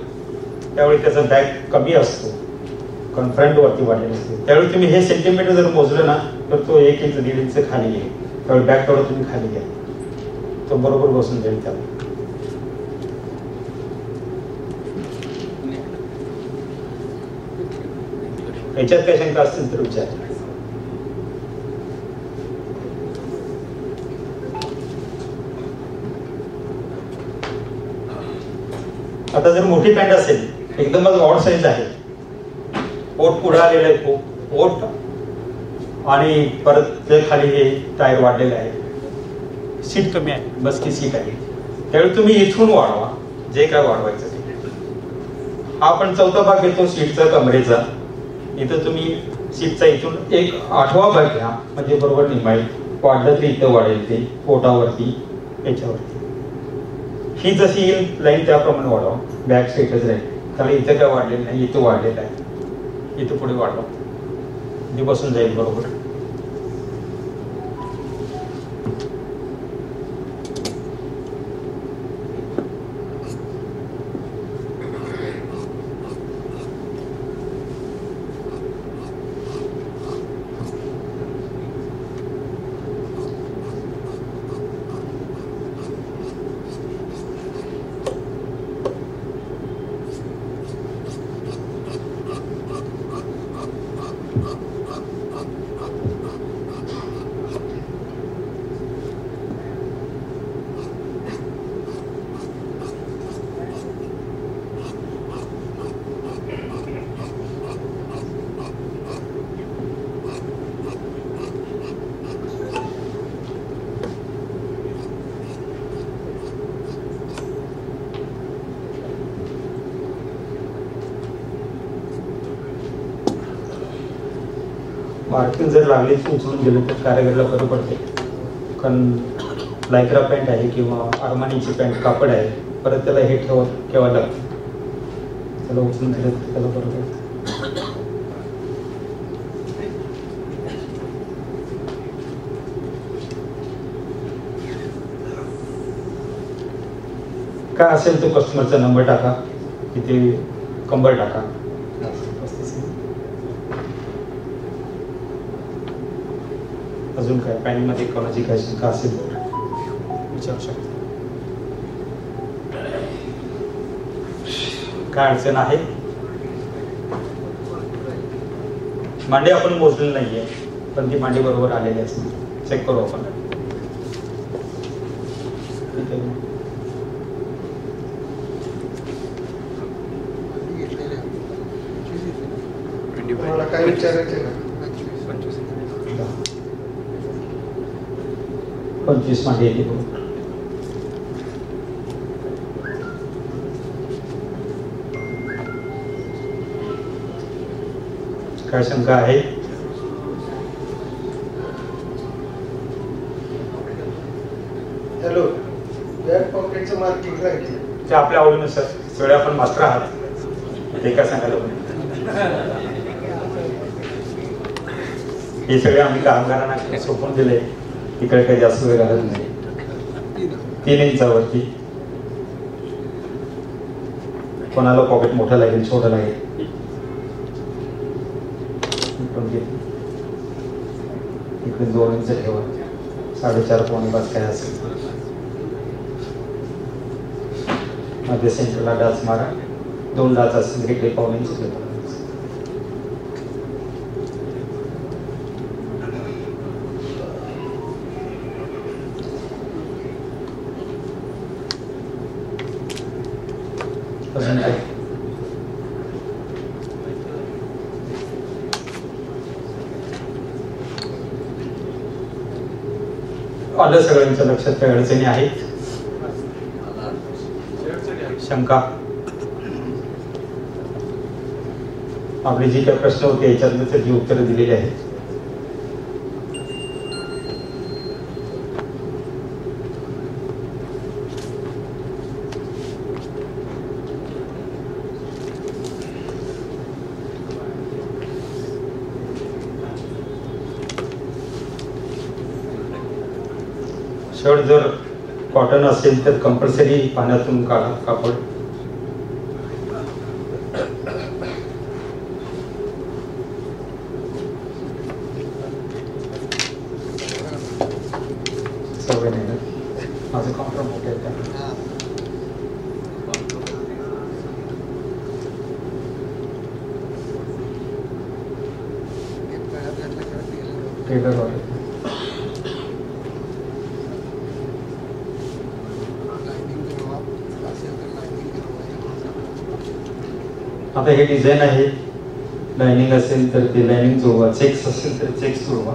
त्यावेळी त्याचा बॅग कमी असतो कारण फ्रंट वरती वाढलेलं असते. त्यावेळी तुम्ही हे सेंटीमीटर जर मोजलं ना तर तो 1 इंच 1.5 इंच खाली येईल. त्यावेळी बॅग तेवढं तुम्ही खाली घ्या, तो बरोबर बसून जाईल त्याला. याच्यात काय शंका असतील तर विचार. आता जर मोठी पॅन्ट असेल, एकदमच ऑड साईज आहे, पोट पुढे आलेलं आहे, पोट आणि परत ते खाली हे टायर वाढलेलं आहे, सीट कमी आहे, बस की सीट आहे, त्यावेळी तुम्ही इथून वाढवा जे काय वाढवायचं ते. हा आपण 4था भाग घेतो सीटचा कमरेचा. इथं तुम्ही सीटचा इथून 1/8 भाग घ्या म्हणजे बरोबर निमाईल. वाढलं तरी इथं वाढेल ते पोटावरती याच्यावरती. ही जशी येईल लाईन त्याप्रमाणे वाढवा. बॅक स्ट्रेटच राहील. त्याला इथं काय वाढलेलं नाही, इथं वाढलेलं आहे, इथं पुढे वाढवा, ते बसून जाईल बरोबर. पार्किंग जर लागली उचलून गेलं तर कारागिरीला बरं पडते, कारण लायक्रा पॅन्ट आहे किंवा अरमानीची पॅन्ट कापड आहे, परत त्याला हे ठेवायला लागतं, त्याला उचलून दिलं तर त्याला बरं पडतं. काय असेल तो कस्टमरचा नंबर टाका, तिथे कंबर टाका. अजून काय पॅन्टमध्ये कोणाची काय शंका असेल विचारू शकता. काय अडचण आहे? मांडे आपण मोजलेली नाहीये, पण ती मांडी बरोबर आलेली असते. चेक करू आपण. मला काय विचारायचं का? 25 मांडी येते. काय शंका आहे? हॅलो, बॅक पॉकेटचं मार्किंग काय केलं? ते आपल्या आवडीनुसार. सगळे आपण मास्टर आहात, ते काय सांगायला पण हे सगळे आम्ही कामगारांना सोपून दिले. इकडे काही जास्त वेळ घालत नाही. 3 इंचावरती. कोणाला पॉकेट मोठं लागेल, छोटं लागेल. इकडे 2 इंच ठेवा. 4.5 पावणे 5 काय असेल. मध्ये सेंटरला डाच मारा. 2 डाच असेल इकडे पावणे इंच ठेवा. अजून काय? आलं सगळ्यांच्या लक्षात काही अडचणी आहेत? शंका? आपले जी काही प्रश्न होते याच्यातले त्याची उत्तरं दिलेली आहेत. शर्ट जर कॉटन असेल तर कंपल्सरी पाण्यातून काढा कापड. सवय नाही ना माझं काउंटर मोठं आहे. टेलर वाले आता हे डिझाईन आहे. लाइनिंग असेल तर ते लाइनिंग जोडवा, चेक्स असेल तर चेक्स जोडवा.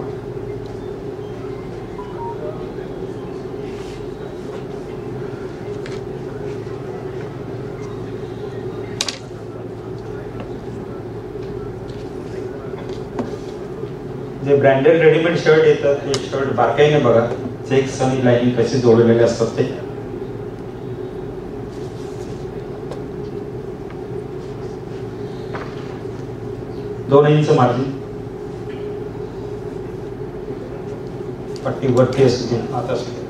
जे ब्रँडेड रेडीमेड शर्ट येतात ते शर्ट बारकाईने बघा, चेक्स आणि लाइनिंग कशी जोडलेले असतात ते. दोन इंच मार्जिन. पट्टी वरती असते आता असते.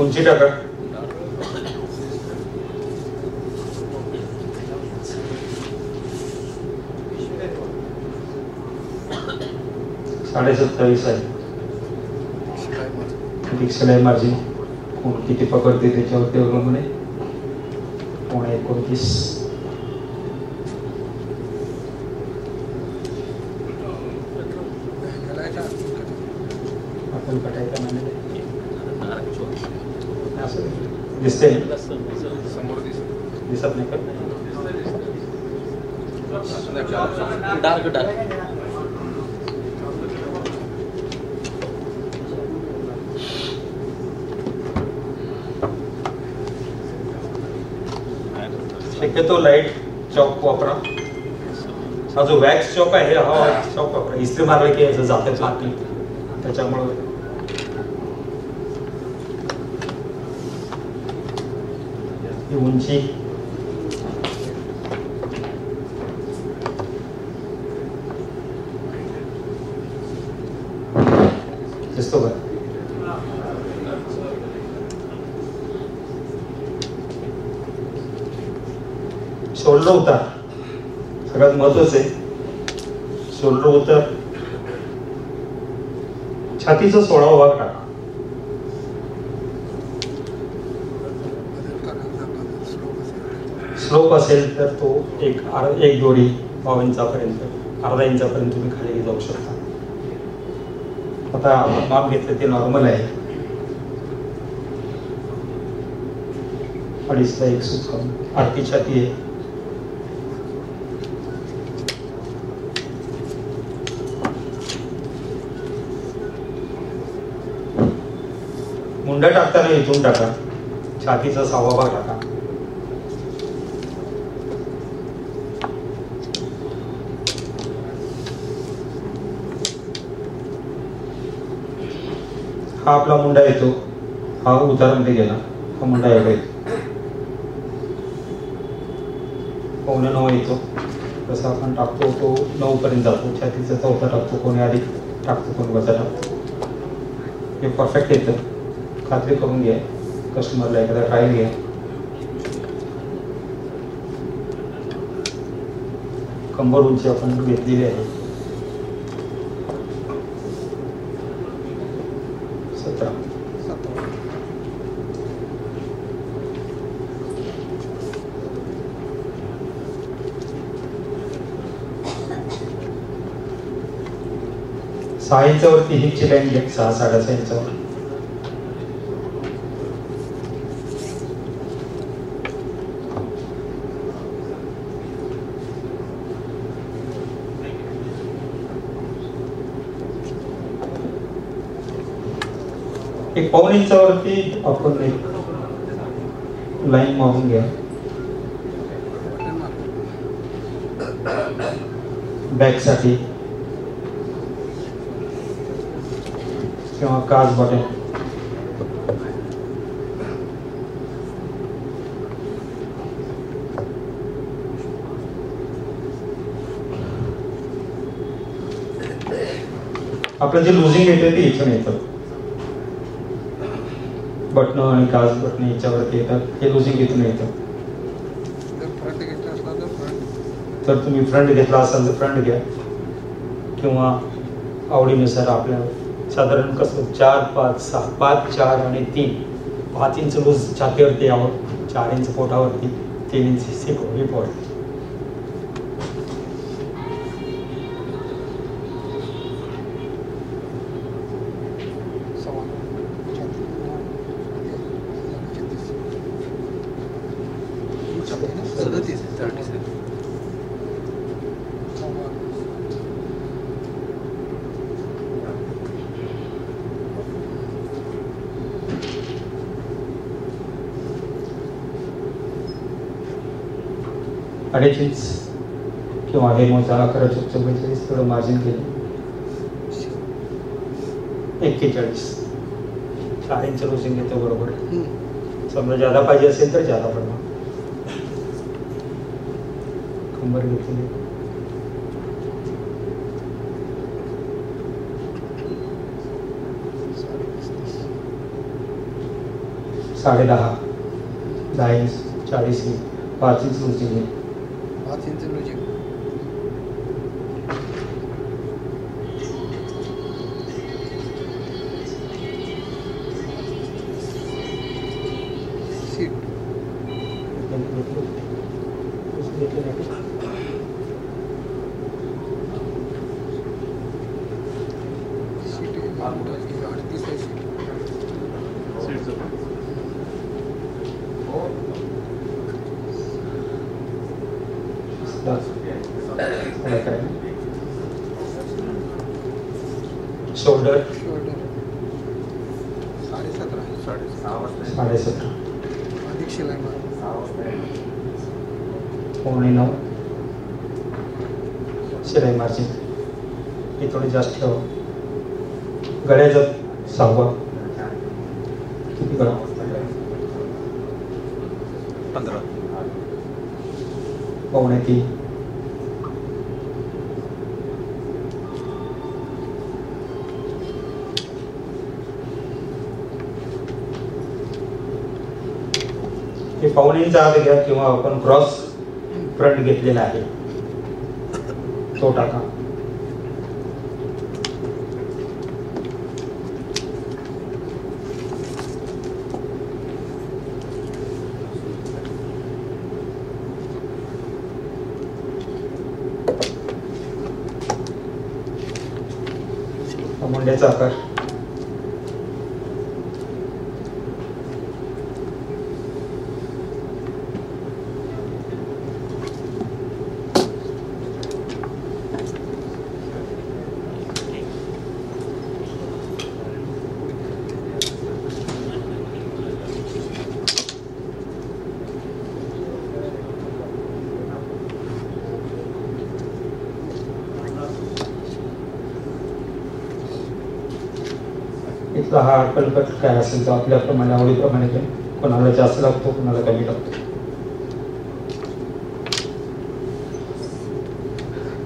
उंची टाका. साढ़े 27 आहे. शिलाई मार्जिन कोण किती पकडते त्याच्यावरती अवलंबून आहे. 29. आपण कटायचा म्हणजे दिसते समोर दिसत नाही का? डार्क शक्यतो लाईट चॉक वापरा. हा जो वॅक्स चॉक आहे हा चॉक वापरा. इस्त्री मारला की याचं जाते लागली त्याच्यामुळे. ही उंची दिसतो का? शोल्डर उतार सगळ्यात महत्वाचं आहे. शोल्डर उतार छातीचा 16वा भाग टाका. स्लोप असेल तर तो एक दोरी 5 इंचापर्यंत अर्धा इंचापर्यंत तुम्ही खाली जाऊ शकता. आता आपण माप घेतलं ते नॉर्मल आहे. 2.5ला 1 सुत आरती छाती आहे. मुंडा टाकताना इथून टाका. छातीचा 6वा भाग टाका. हा आपला मुंडा येतो. हा उतारामध्ये गेला. हा मुंडा एवढा येतो. 8.25 येतो. तसा आपण टाकतो तो 9 पर्यंत जातो. छातीचा 4था टाकतो. कोणी आधी टाकतो कोणी वजा टाकतो. हे परफेक्ट येतं. खात्री करून घ्या. कस्टमरला एकदा ट्रायल घ्या. कंबर उंची आपण घेतलेली आहे 17. सहा इंचावरती हिपची लाईन घ्या. 6-6.5 इंचावर. एक 1.5 इंचावरती आपण एक लाईन मारून घ्या. बॅक साठी किंवा काच बटन. आपलं जे लुझिंग येतं ते इथून येतं. बटन आणि काच बटन याच्यावरती येतात. हे लुझिंग इथून येतं. तर तुम्ही फ्रंट घेतला असाल तर फ्रंट घ्या किंवा आवडीनुसार आपल्या साधारण कसं 4, 5, 6, 5, 4 आणि 3 5 इंच लूज छातीवरती यावं. 4 इंच पोटावरती. 3 इंच हिपवरती. अडीच इंच किंवा हे मोजा 11-44 थोडं मार्जिन केलं. 41 4 इंच लुझिंग घेतो बरोबर. समजा ज्यादा पाहिजे असेल तर ज्यादा पडणार. कंबर घेतली. साढ़े 10 इंच 40 इंच 5 इंच लुझिंग है. 5 इंच लुझिंग. सीट शोल्डर 17.5 17.5 अधिक शिलाई मारा. 9:15 शिलाई मार्जिन हे थोडी जास्त ठेवा. गळ्याचं 6 किती करा 15 9:15 हे 9:15 आत घ्या किंवा आपण क्रॉस फ्रंट घेतलेला आहे तो टाका. मुंड्याचा आकार इथला हा अडकलपट काय असेल तो आपल्याप्रमाणे आवडीप्रमाणे कोणाला जास्त लागतो कोणाला कमी लागतो.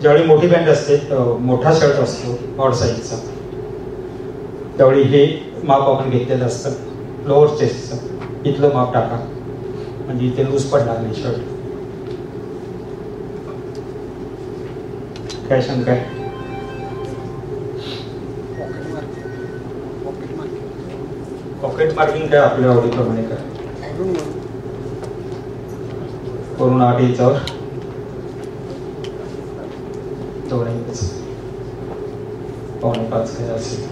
ज्यावेळी मोठी पॅन्ट असते मोठा शर्ट असतो ऑड साईजचा त्यावेळी हे माप आपण घेतलेलं असतं लोअर चेस्टचं. इथलं माप टाका म्हणजे इथे लूज पडणार नाही शर्ट. काय शंका आहे? पॉकेट मार्किंग काय आपल्या आवडीप्रमाणे काय करून 8 इंचावर 2 इंच 4.5 काय असेल.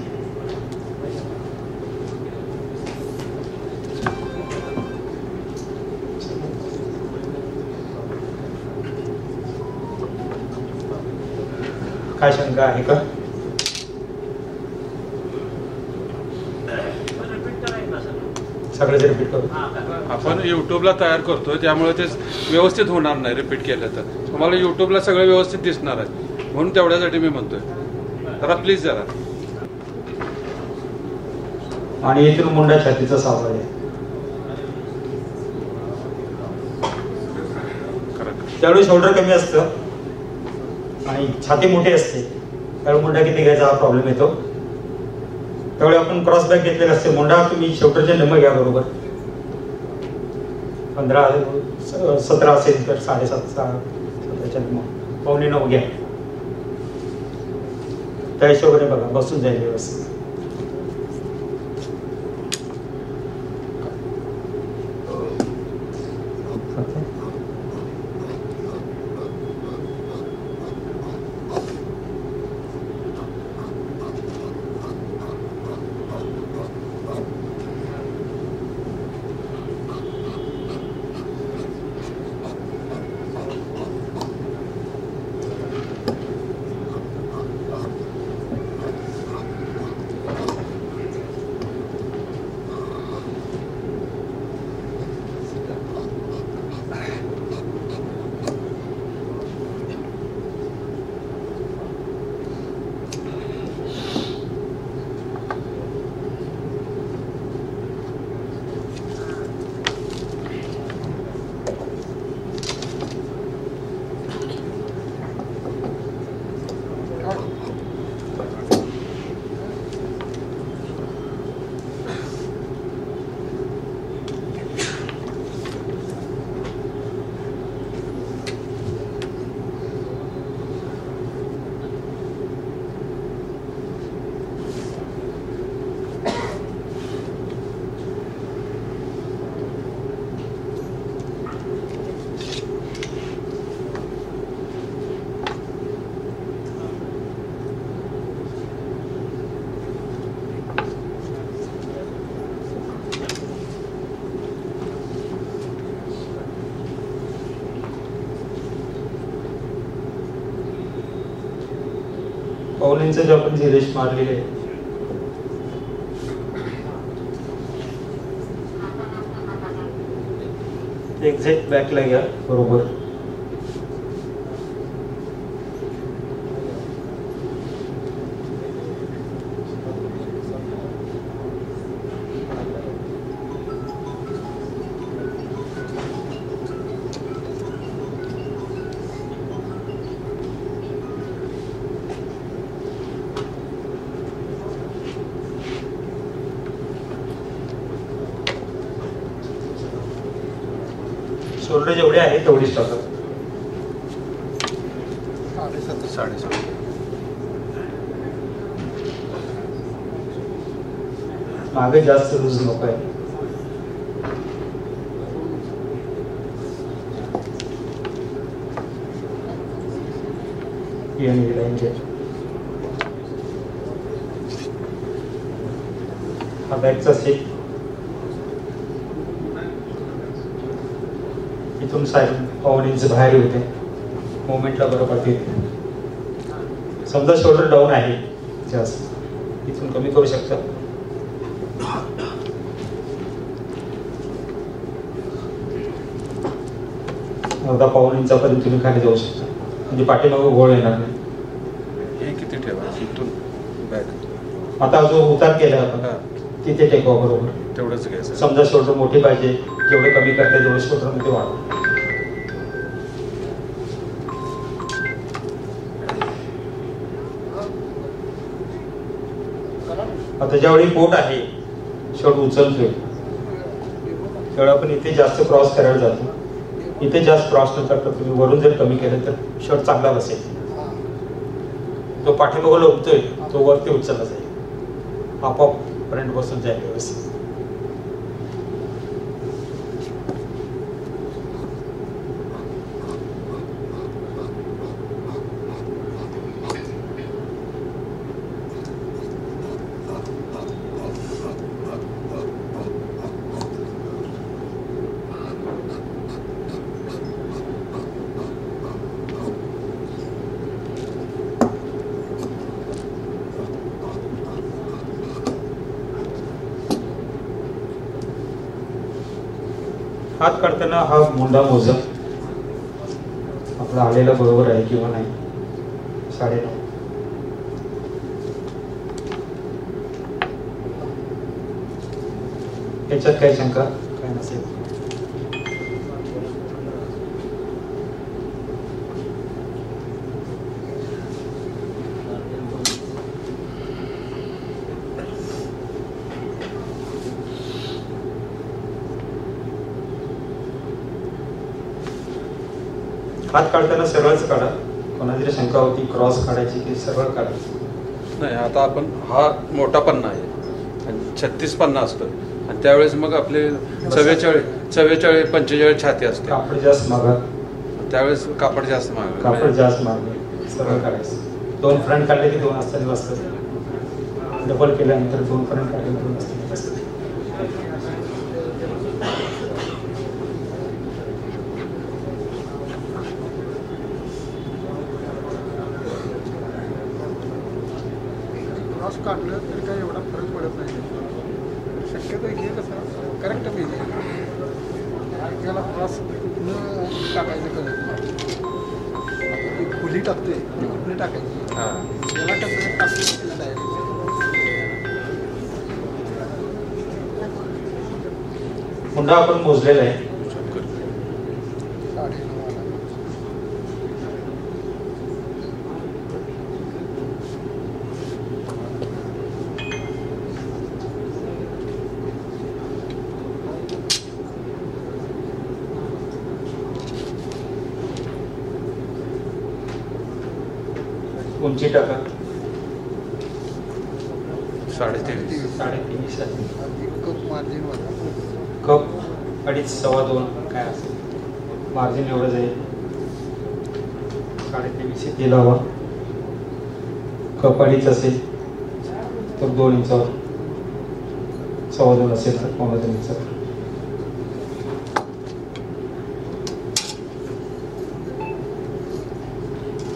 काय शंका आहे का? सगळं रिपीट करू. आपण युट्यूबला तयार करतोय त्यामुळे ते व्यवस्थित होणार नाही रिपीट केलं तर. तुम्हाला युट्यूबला सगळं व्यवस्थित दिसणार आहे म्हणून तेवढ्यासाठी मी म्हणतोय जरा प्लीज जरा. आणि इथून मुंडा छातीचा सावळ आहे. त्यावेळी शोल्डर कमी असतं आणि छाती मोठी असते त्यावेळी मुंडा किती घ्यायचा हा प्रॉब्लेम येतो. त्यावेळी आपण क्रॉस बॅक घेतलेला असते. मुंडा तुम्ही शोल्डरचे नंबर घ्या बरोबर 17 असेल तर 7.5 9:15 घ्या. त्या हिशोबाने बघा बसून जाईल व्यवस्थित. पावलेंचं जे आपण रेश मारलेले आहे एक्झॅक्ट बॅकला घ्या बरोबर शोल्डर जेवढे आहे तेवढीच टाका. 7.5 मागे जास्त लूज नको आहे. हा बॅकचा शेप इथून साईड पाऊण इंच बाहेर होते, मोमेंटला बरं पडते. समजा शोल्डर डाऊन आहे जास्त, इथून कमी करू शकता. अर्धा पाऊण इंचापर्यंत तुम्ही खाली जाऊ शकता, म्हणजे पाठीमागे घोळ येणार नाही. हे किती ठेवायचं इथून बॅक? आता जो उतार केला आपण तिथे टेकवा बरोबर तेवढंच घ्यायचं. समजा शोल्डर मोठी पाहिजे, जेवढे कमी करते तेवढे शोल्डर मध्ये वाढ. आता ज्यावेळी पोट आहे शोल्डर उचलतोय त्यावेळी आपण इथे जास्त क्रॉस करायला जातो. इथे जास्त क्रॉस न करता तुम्ही वरून जर कमी केलं तर शर्ट चांगला बसेल. जो पाठीमागं लोंबतोय तो वरती उचलला जाईल, आपोआप पर्यंत बसून जाईल व्यवस्थित. हात काढताना हा मुंडा मोजा आपला आलेला बरोबर आहे किंवा नाही. 9.5. याच्यात काही शंका काय नसेल. हात काढताना सरळच काढा. कोणाची शंका होती क्रॉस काढायची की सरळ काढायची? नाही, आता आपण हा मोठा पन्ना आहे आणि 36 पन्ना असतो आणि त्यावेळेस मग आपले 44 45 छाती असते. कापड जास्त मागा, त्यावेळेस कापड जास्त कापड जास्त मागे सरळ काढायचं. 2 फ्रंट काढले की 2 असताना असतात. डबल केल्यानंतर 2 फ्रंट काढले 2 असताना असतात. काढलं तरी काही एवढा फरक पडत नाही. शक्यतो हे कसं करेक्ट पाहिजे, त्याला क्रॉस कुठनं टाकायचं कळत नाही. ती खुली टाकते ती कुठनं टाकायची याला कसं टाकलं डायरेक्ट. मुंडा आपण मोजलेला आहे. 9.5 उंची टाका 3.5 कप मार्जिन होता. कप 2.5 सव्वा 2 काय असेल मार्जिन एवढं जाईल. 23.5 केला हवा. कप 2.5 असेल तर 2 इंचावर, सव्वा 2 असेल तर 2.5 इंचावर.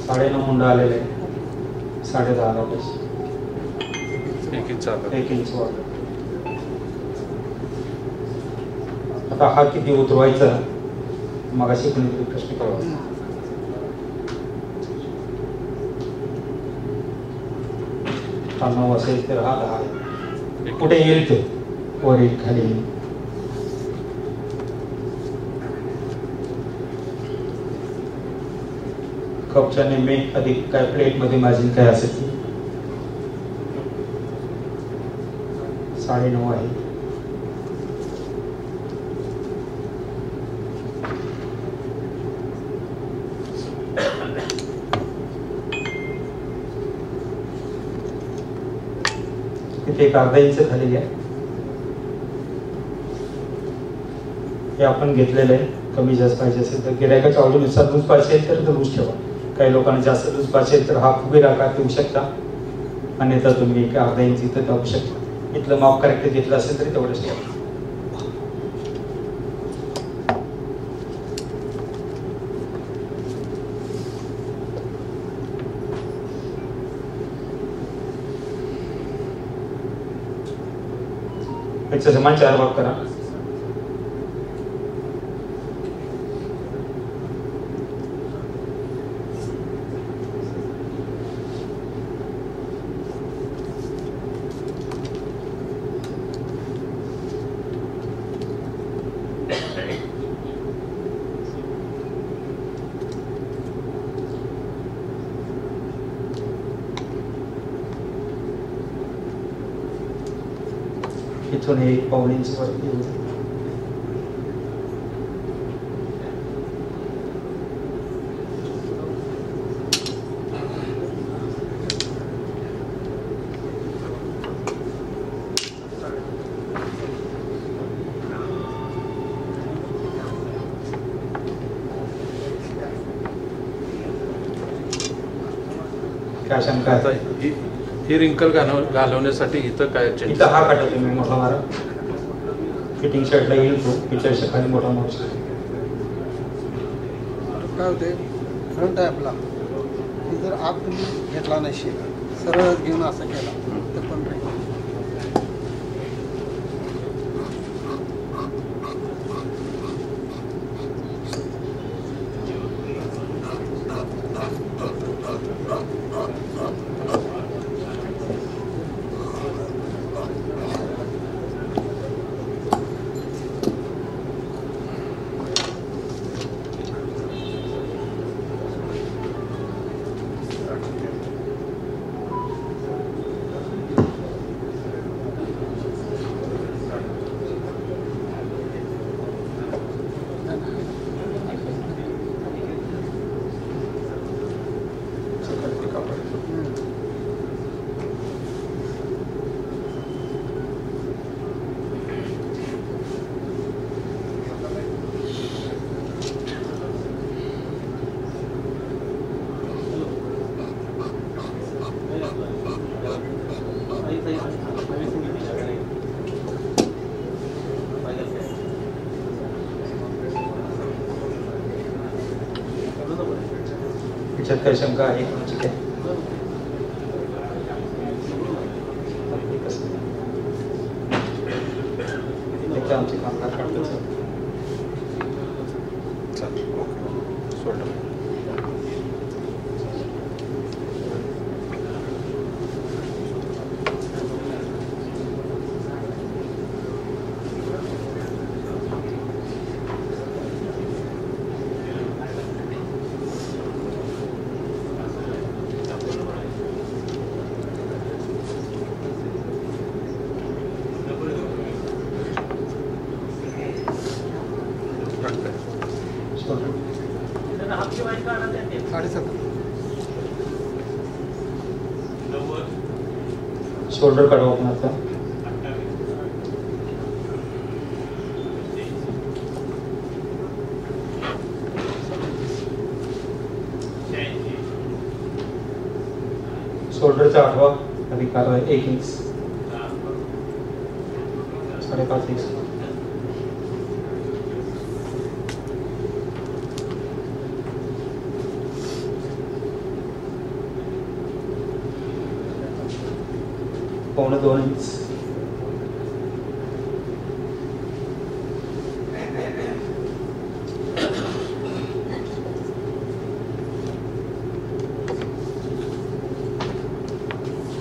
साडेनऊ मुंडा आलेला आहे. 10.5 पाहिजे. 1 इंच वाढ. आता हा किती उतरवायचा मगाशी कोणीतरी प्रश्न कळवा. 9 असेल तर हा 10 कुठे येईल तो वर येईल खाली येईल. कपच्या नेहमी अधिक काय प्लेट मध्ये मार्जिन काय असेल ती 9.5 आहे. इथे एक अर्धा इंच खाली घ्या. हे आपण घेतलेलं आहे. कमी जास्त पाहिजे असेल तर गिरायकाच्या आवडीनुसार लूज पाहिजे तर लूज ठेवा. काही लोकांना जास्त लूज पाहिजे तर हा फुगीर आकार देऊ शकता, अन्यथा तुम्ही एक अर्धा इंच इथं दाबू शकता. इथलं माप करेक्ट घेतलं असेल तरी तेवढंच ठेवा. याचे समान 4 भाग करा. इथून हे 1.5 इंच वरती येऊ. काय शंका आता ही रिंकल घालवण्यासाठी इथं काय इथं हा काटा तुम्ही मोठा मारा. फिटिंग शर्टला येईल तो पिक्चर खाली मोठा मारू शकतो. काय होते फ्रंट आहे आपला, जर आत तुम्ही घेतला नाही सरळ घेऊन असं केला तर पण राहील. याच्यात काही शंका आहे? ठीक आहे. आमचे कामगार काढतो शोल्डर काढू आपण आता. शोल्डरचा 8वा अधिकार आहे 1 इंच 5.5 इंच. पौने 2 इंच.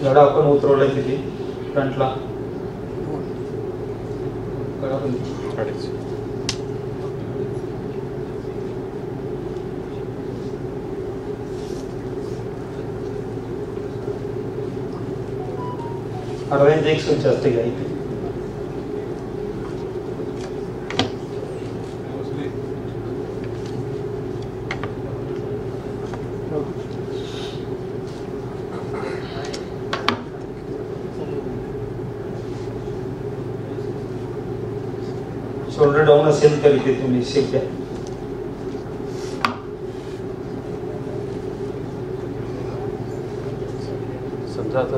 जडा आपण उतरवलाय तिथे फ्रंटला अरविंद 1 इंच असते का इथे. शोल्डर डाऊन असेल तर इथे तुम्ही शेप द्या. समजा आता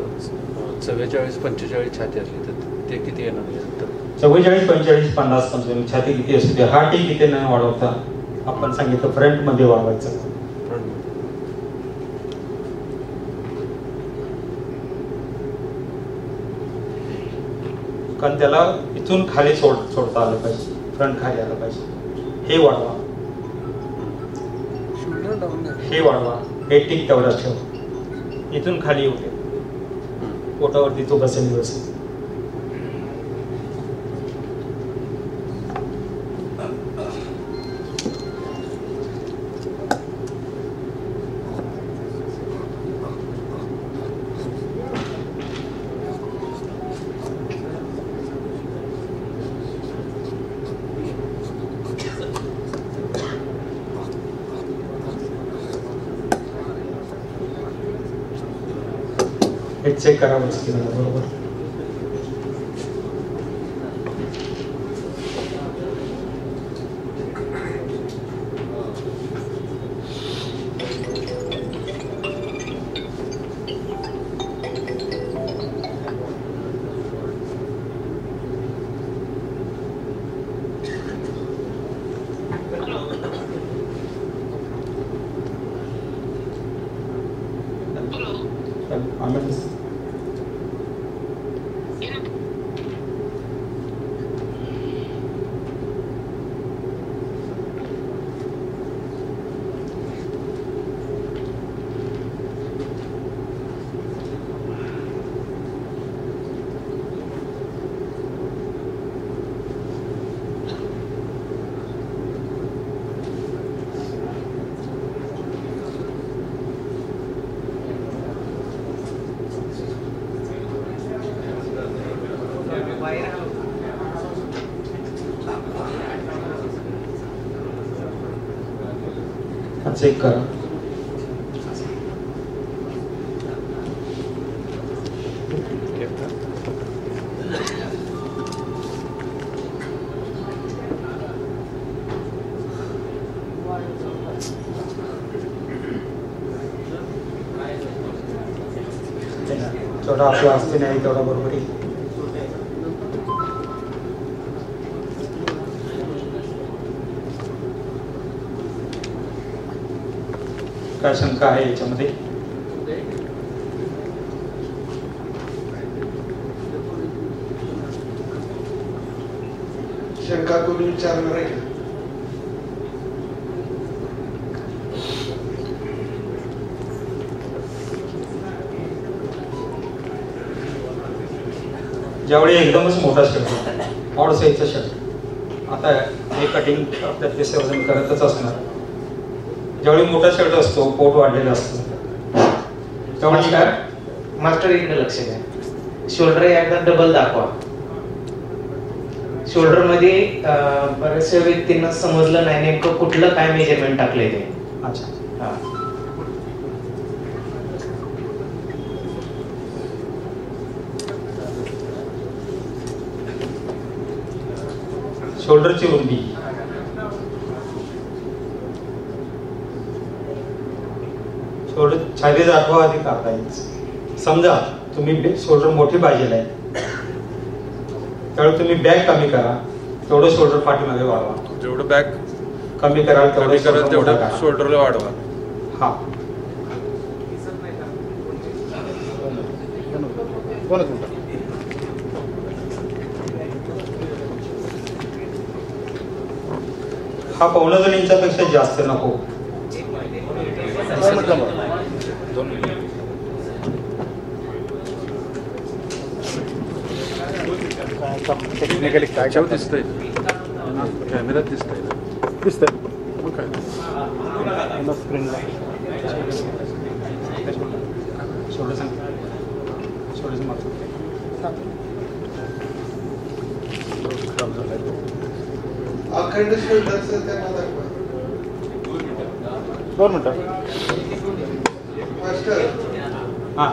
44-45 छाती असली तर ते किती येणार? 44-45 50 55 छाती किती असू दे, हा टी किती नाही वाढवता. आपण सांगितलं फ्रंट मध्ये वाढवायचं. कारण त्याला इथून खाली सोडता आलं पाहिजे, फ्रंट खाली आलं पाहिजे. हे वाढवा, हे वाढवा, हे टिक तेवढा ठेव. इथून खाली येऊ दे, पोटावरती तो बसेल व्यवस्थित. हे चेक करा बरोबर. चेक करा. जेवढा आपला असते नाही तेवढा बरोबर आहे. काय शंका आहे याच्यामध्ये? शंका कोणी विचारणार आहे? ज्यावेळी एकदमच मोठा शर्ट, ऑड साईजचा शर्ट, आता हे कटिंग आपल्या ते वजन करतच असणार. ज्यावेळी मोठा शर्ट असतो, पोट वाढलेला असतो, त्यावेळी काय मास्टर इकडे लक्ष द्या. शोल्डर एकदा डबल दाखवा. शोल्डर मध्ये बऱ्याचशा व्यक्तींना समजलं नाही नेमकं कुठलं काय मेजरमेंट टाकलंय ते. अच्छा, हा. शोल्डरची रुंदी, शोल्डर छातीचा आठवा आधी काढता येईल. समजा तुम्ही शोल्डर मोठी पाहिजे आहे, त्यावेळी तुम्ही बॅग कमी करा, तेवढं शोल्डर पाठीमागे वाढवा. जेवढं बॅग कमी कराल तेवढं शोल्डरला वाढवा. हा, हा 2.5 इंचापेक्षा जास्त नको. टेक्निकली काय दिसतंय? कॅमेऱ्यात दिसतंय मग काय स्क्रीनला शोल्डर सांग, शोल्डर मागतो. अखंड शोल्डरचं त्यांना दाखवा. 2 मिनिटं. मास्टर हां,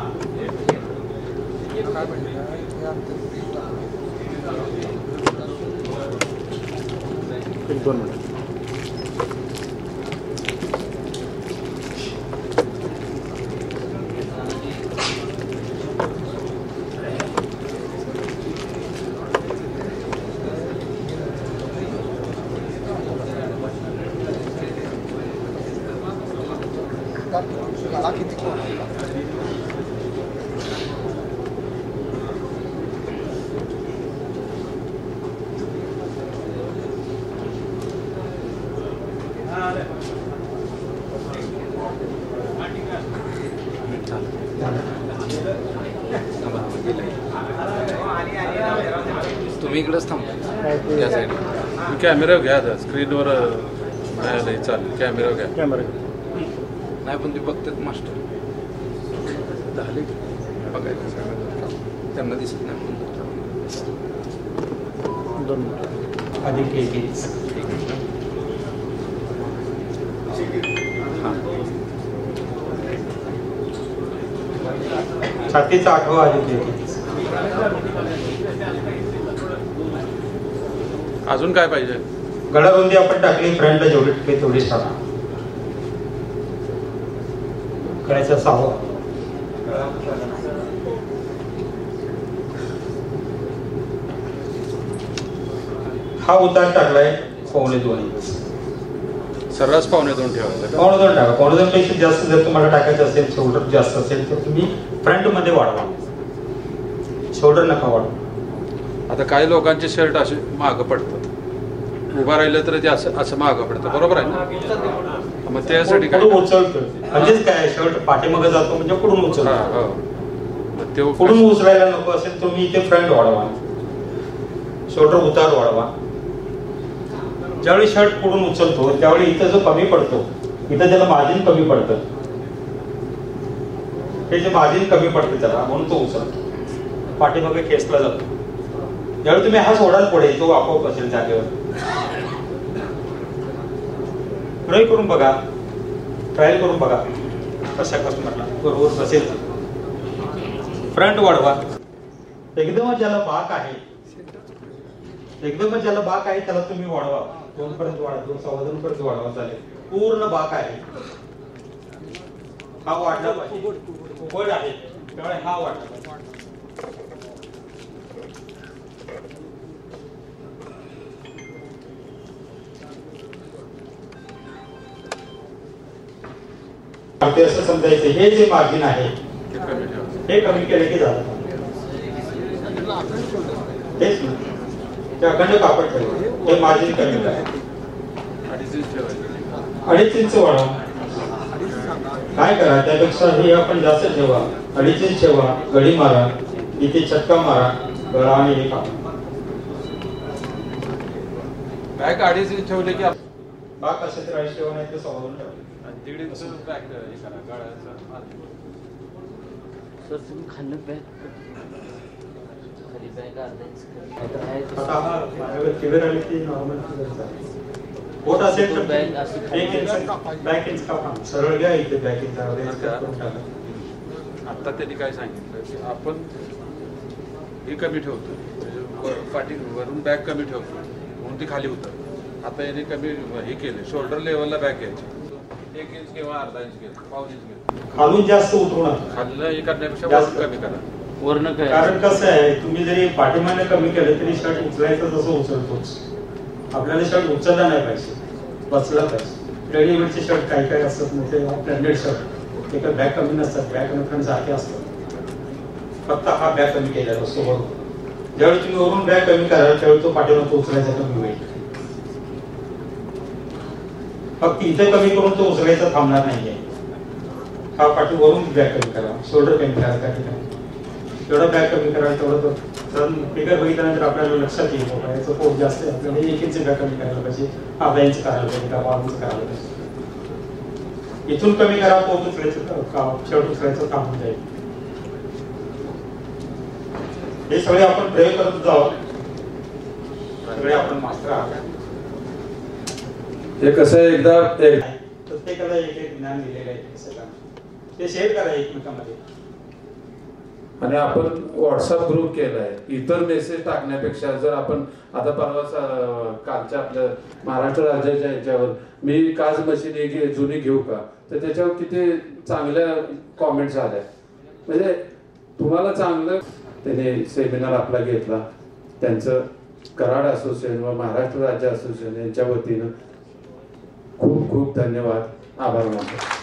1-2 मिनिट. तुम्ही इकडेच थांबा या साईड. कॅमेरा घ्या आता स्क्रीनवर नाही चालेल. कॅमेरा घ्या. कॅमेरा नाही पण ते बघतात मास्टर झाले बघायचं सगळं त्यांना दिसत नाही. 2 मिनिट. अधिक 1 छातीचा 8वा अधिक 1. अजून काय पाहिजे? गडारुंदी आपण टाकली फ्रंटला जेवढी टाकली तेवढीच टाका. करायचं 6वा. हा उतार टाकलाय 1.25 इंच. सर्रास 1.25 ठेवायचं. 1.25 टाका. 1.25 पेक्षा जास्त जर तुम्हाला टाकायचं असेल, शोल्डर जास्त असेल तर तुम्ही फ्रंट मध्ये वाढवा, शोल्डर नका वाढवा. आता काही लोकांचे शर्ट असे मागं पडतात, उभा राहिलं तर ते असं मागं पडतं. बरोबर आहे ना? मग त्यासाठी काय उचलतो म्हणजेच काय शर्ट पाठीमागे जातो म्हणजे पुढून उचलतो. मग ते पुढून उचलायला नको असेल तुम्ही इथे फ्रंट वाढवा, शोल्डर उतार वाढवा. ज्यावेळी शर्ट पुढून उचलतो त्यावेळी इथं जो कमी पडतो, इथं त्याला मार्जिन कमी पडतं, हे जे मार्जिन कमी पडतं त्याला म्हणून तो उचलतो, पाठीमागे खेचला जातो. ज्यावेळी तुम्ही हा सोडाल पुढे तो आपोआप असेल जागेवर. प्रयोग करून बघा, ट्रायल करून बघा कशा कस्टमरला बरोबर बसेल. फ्रंट वाढवा. एकदमच ज्याला बाक आहे, एकदमच ज्याला बाक आहे त्याला तुम्ही वाढवा. 2 पर्यंत वाढवा, 2.25 पर्यंत वाढवा चालेल. पूर्ण बाक आहे हा वाढला पाहिजे, उघड आहे त्यामुळे हा वाढला. असं समजायचं हे जे मार्जिन आहे हे कमी केले की झालं. तेच ना, ते अखंड कापड ठेवा, हे मार्जिन कमी करा. 2.5 इंच वाढवा. काय करा त्यापेक्षा हे आपण जास्त ठेवा, 2.5 इंच ठेवा, गडी मारा, इथे चटका मारा, गळा आणि हे कापा. बॅग 2.5 इंच ठेवले की बाक असेल तर 2.5 ठेवा, नाही तर 2.25 ठेवा. तिकडे बॅग हे करा गाळ्याचं. सर तुम्ही खाल्लं बॅग खाली बॅग आता हा फिगर आली ती नॉर्मल होत असेल तर बॅक इंच कापा, सरळ घ्या इथे बॅक इंच करून टाका. आता त्यांनी काय सांगितलं की आपण हे कमी ठेवतो, म्हणजे पाठी वरून बॅग कमी ठेवतो म्हणून ती खाली उतर. आता याने कमी हे केले, शोल्डर लेवलला बॅग घ्यायची, 1 इंच किंवा अर्धा इंच घ्यायचं, 1.5 इंच घ्यायचं. खालून जास्त उतरू नका, खाल्लं हे करण्यापेक्षा वरून कमी करा. वर्ण काय कारण कसं आहे तुम्ही जरी पाठीमाने कमी केलं तरी शर्ट उचलायचं तसं उचलतोच. आपल्याला शर्ट उचलला नाही पाहिजे, बसला पाहिजे. रेडीमेडचे शर्ट काही काही असतात मोठे ब्रँडेड शर्ट, ते काही बॅग कमी नसतात, बॅग कमी सारखे असतात. फक्त हा बॅग कमी केलेला असतो वरून. ज्यावेळी तुम्ही वरून बॅग कमी कराल त्यावेळी तो पाठीमागे उचलायचा कमी होईल. फक्त इथे कमी करून तो उचलायचा थांबणार नाहीये. हा पाठी वरून बॅग कमी करा, शोल्डर कमी करा, त्या ठिकाणी जेवढा बॅग कमी करा तेवढं तर फिगर बघितल्यानंतर आपल्याला लक्षात येईल बाबा याचं पोट जास्त आहे, आपल्याला 1 इंच बॅग कमी करायला पाहिजे, अर्धा इंच करायला पाहिजे, 1.5 इंच करायला पाहिजे. इथून कमी करा, पोट उचलायचं शर्ट उचलायचं काम होऊन जाईल. हे सगळे आपण प्रयोग करत जाऊ, सगळे आपण मास्टर आहात. हे कसं आहे, एकदा प्रत्येकाला एक एक ज्ञान दिलेलं आहे, ते शेअर करा एकमेकांमध्ये. आणि आपण व्हॉट्सअप ग्रुप केलाय. इतर मेसेज टाकण्यापेक्षा जर आपण आता परवा कालच्या आपल्या महाराष्ट्र राज्याच्या ह्याच्यावर मी काच मशीन जुनी घेऊ का, तर त्याच्यावर किती चांगल्या कॉमेंट्स आल्या. म्हणजे तुम्हाला चांगलं त्याने सेमिनार आपला घेतला. त्यांचं कराड असोसिएशन व महाराष्ट्र राज्य असोसिएशन यांच्या वतीनं खूप खूप धन्यवाद, आभार मानतो.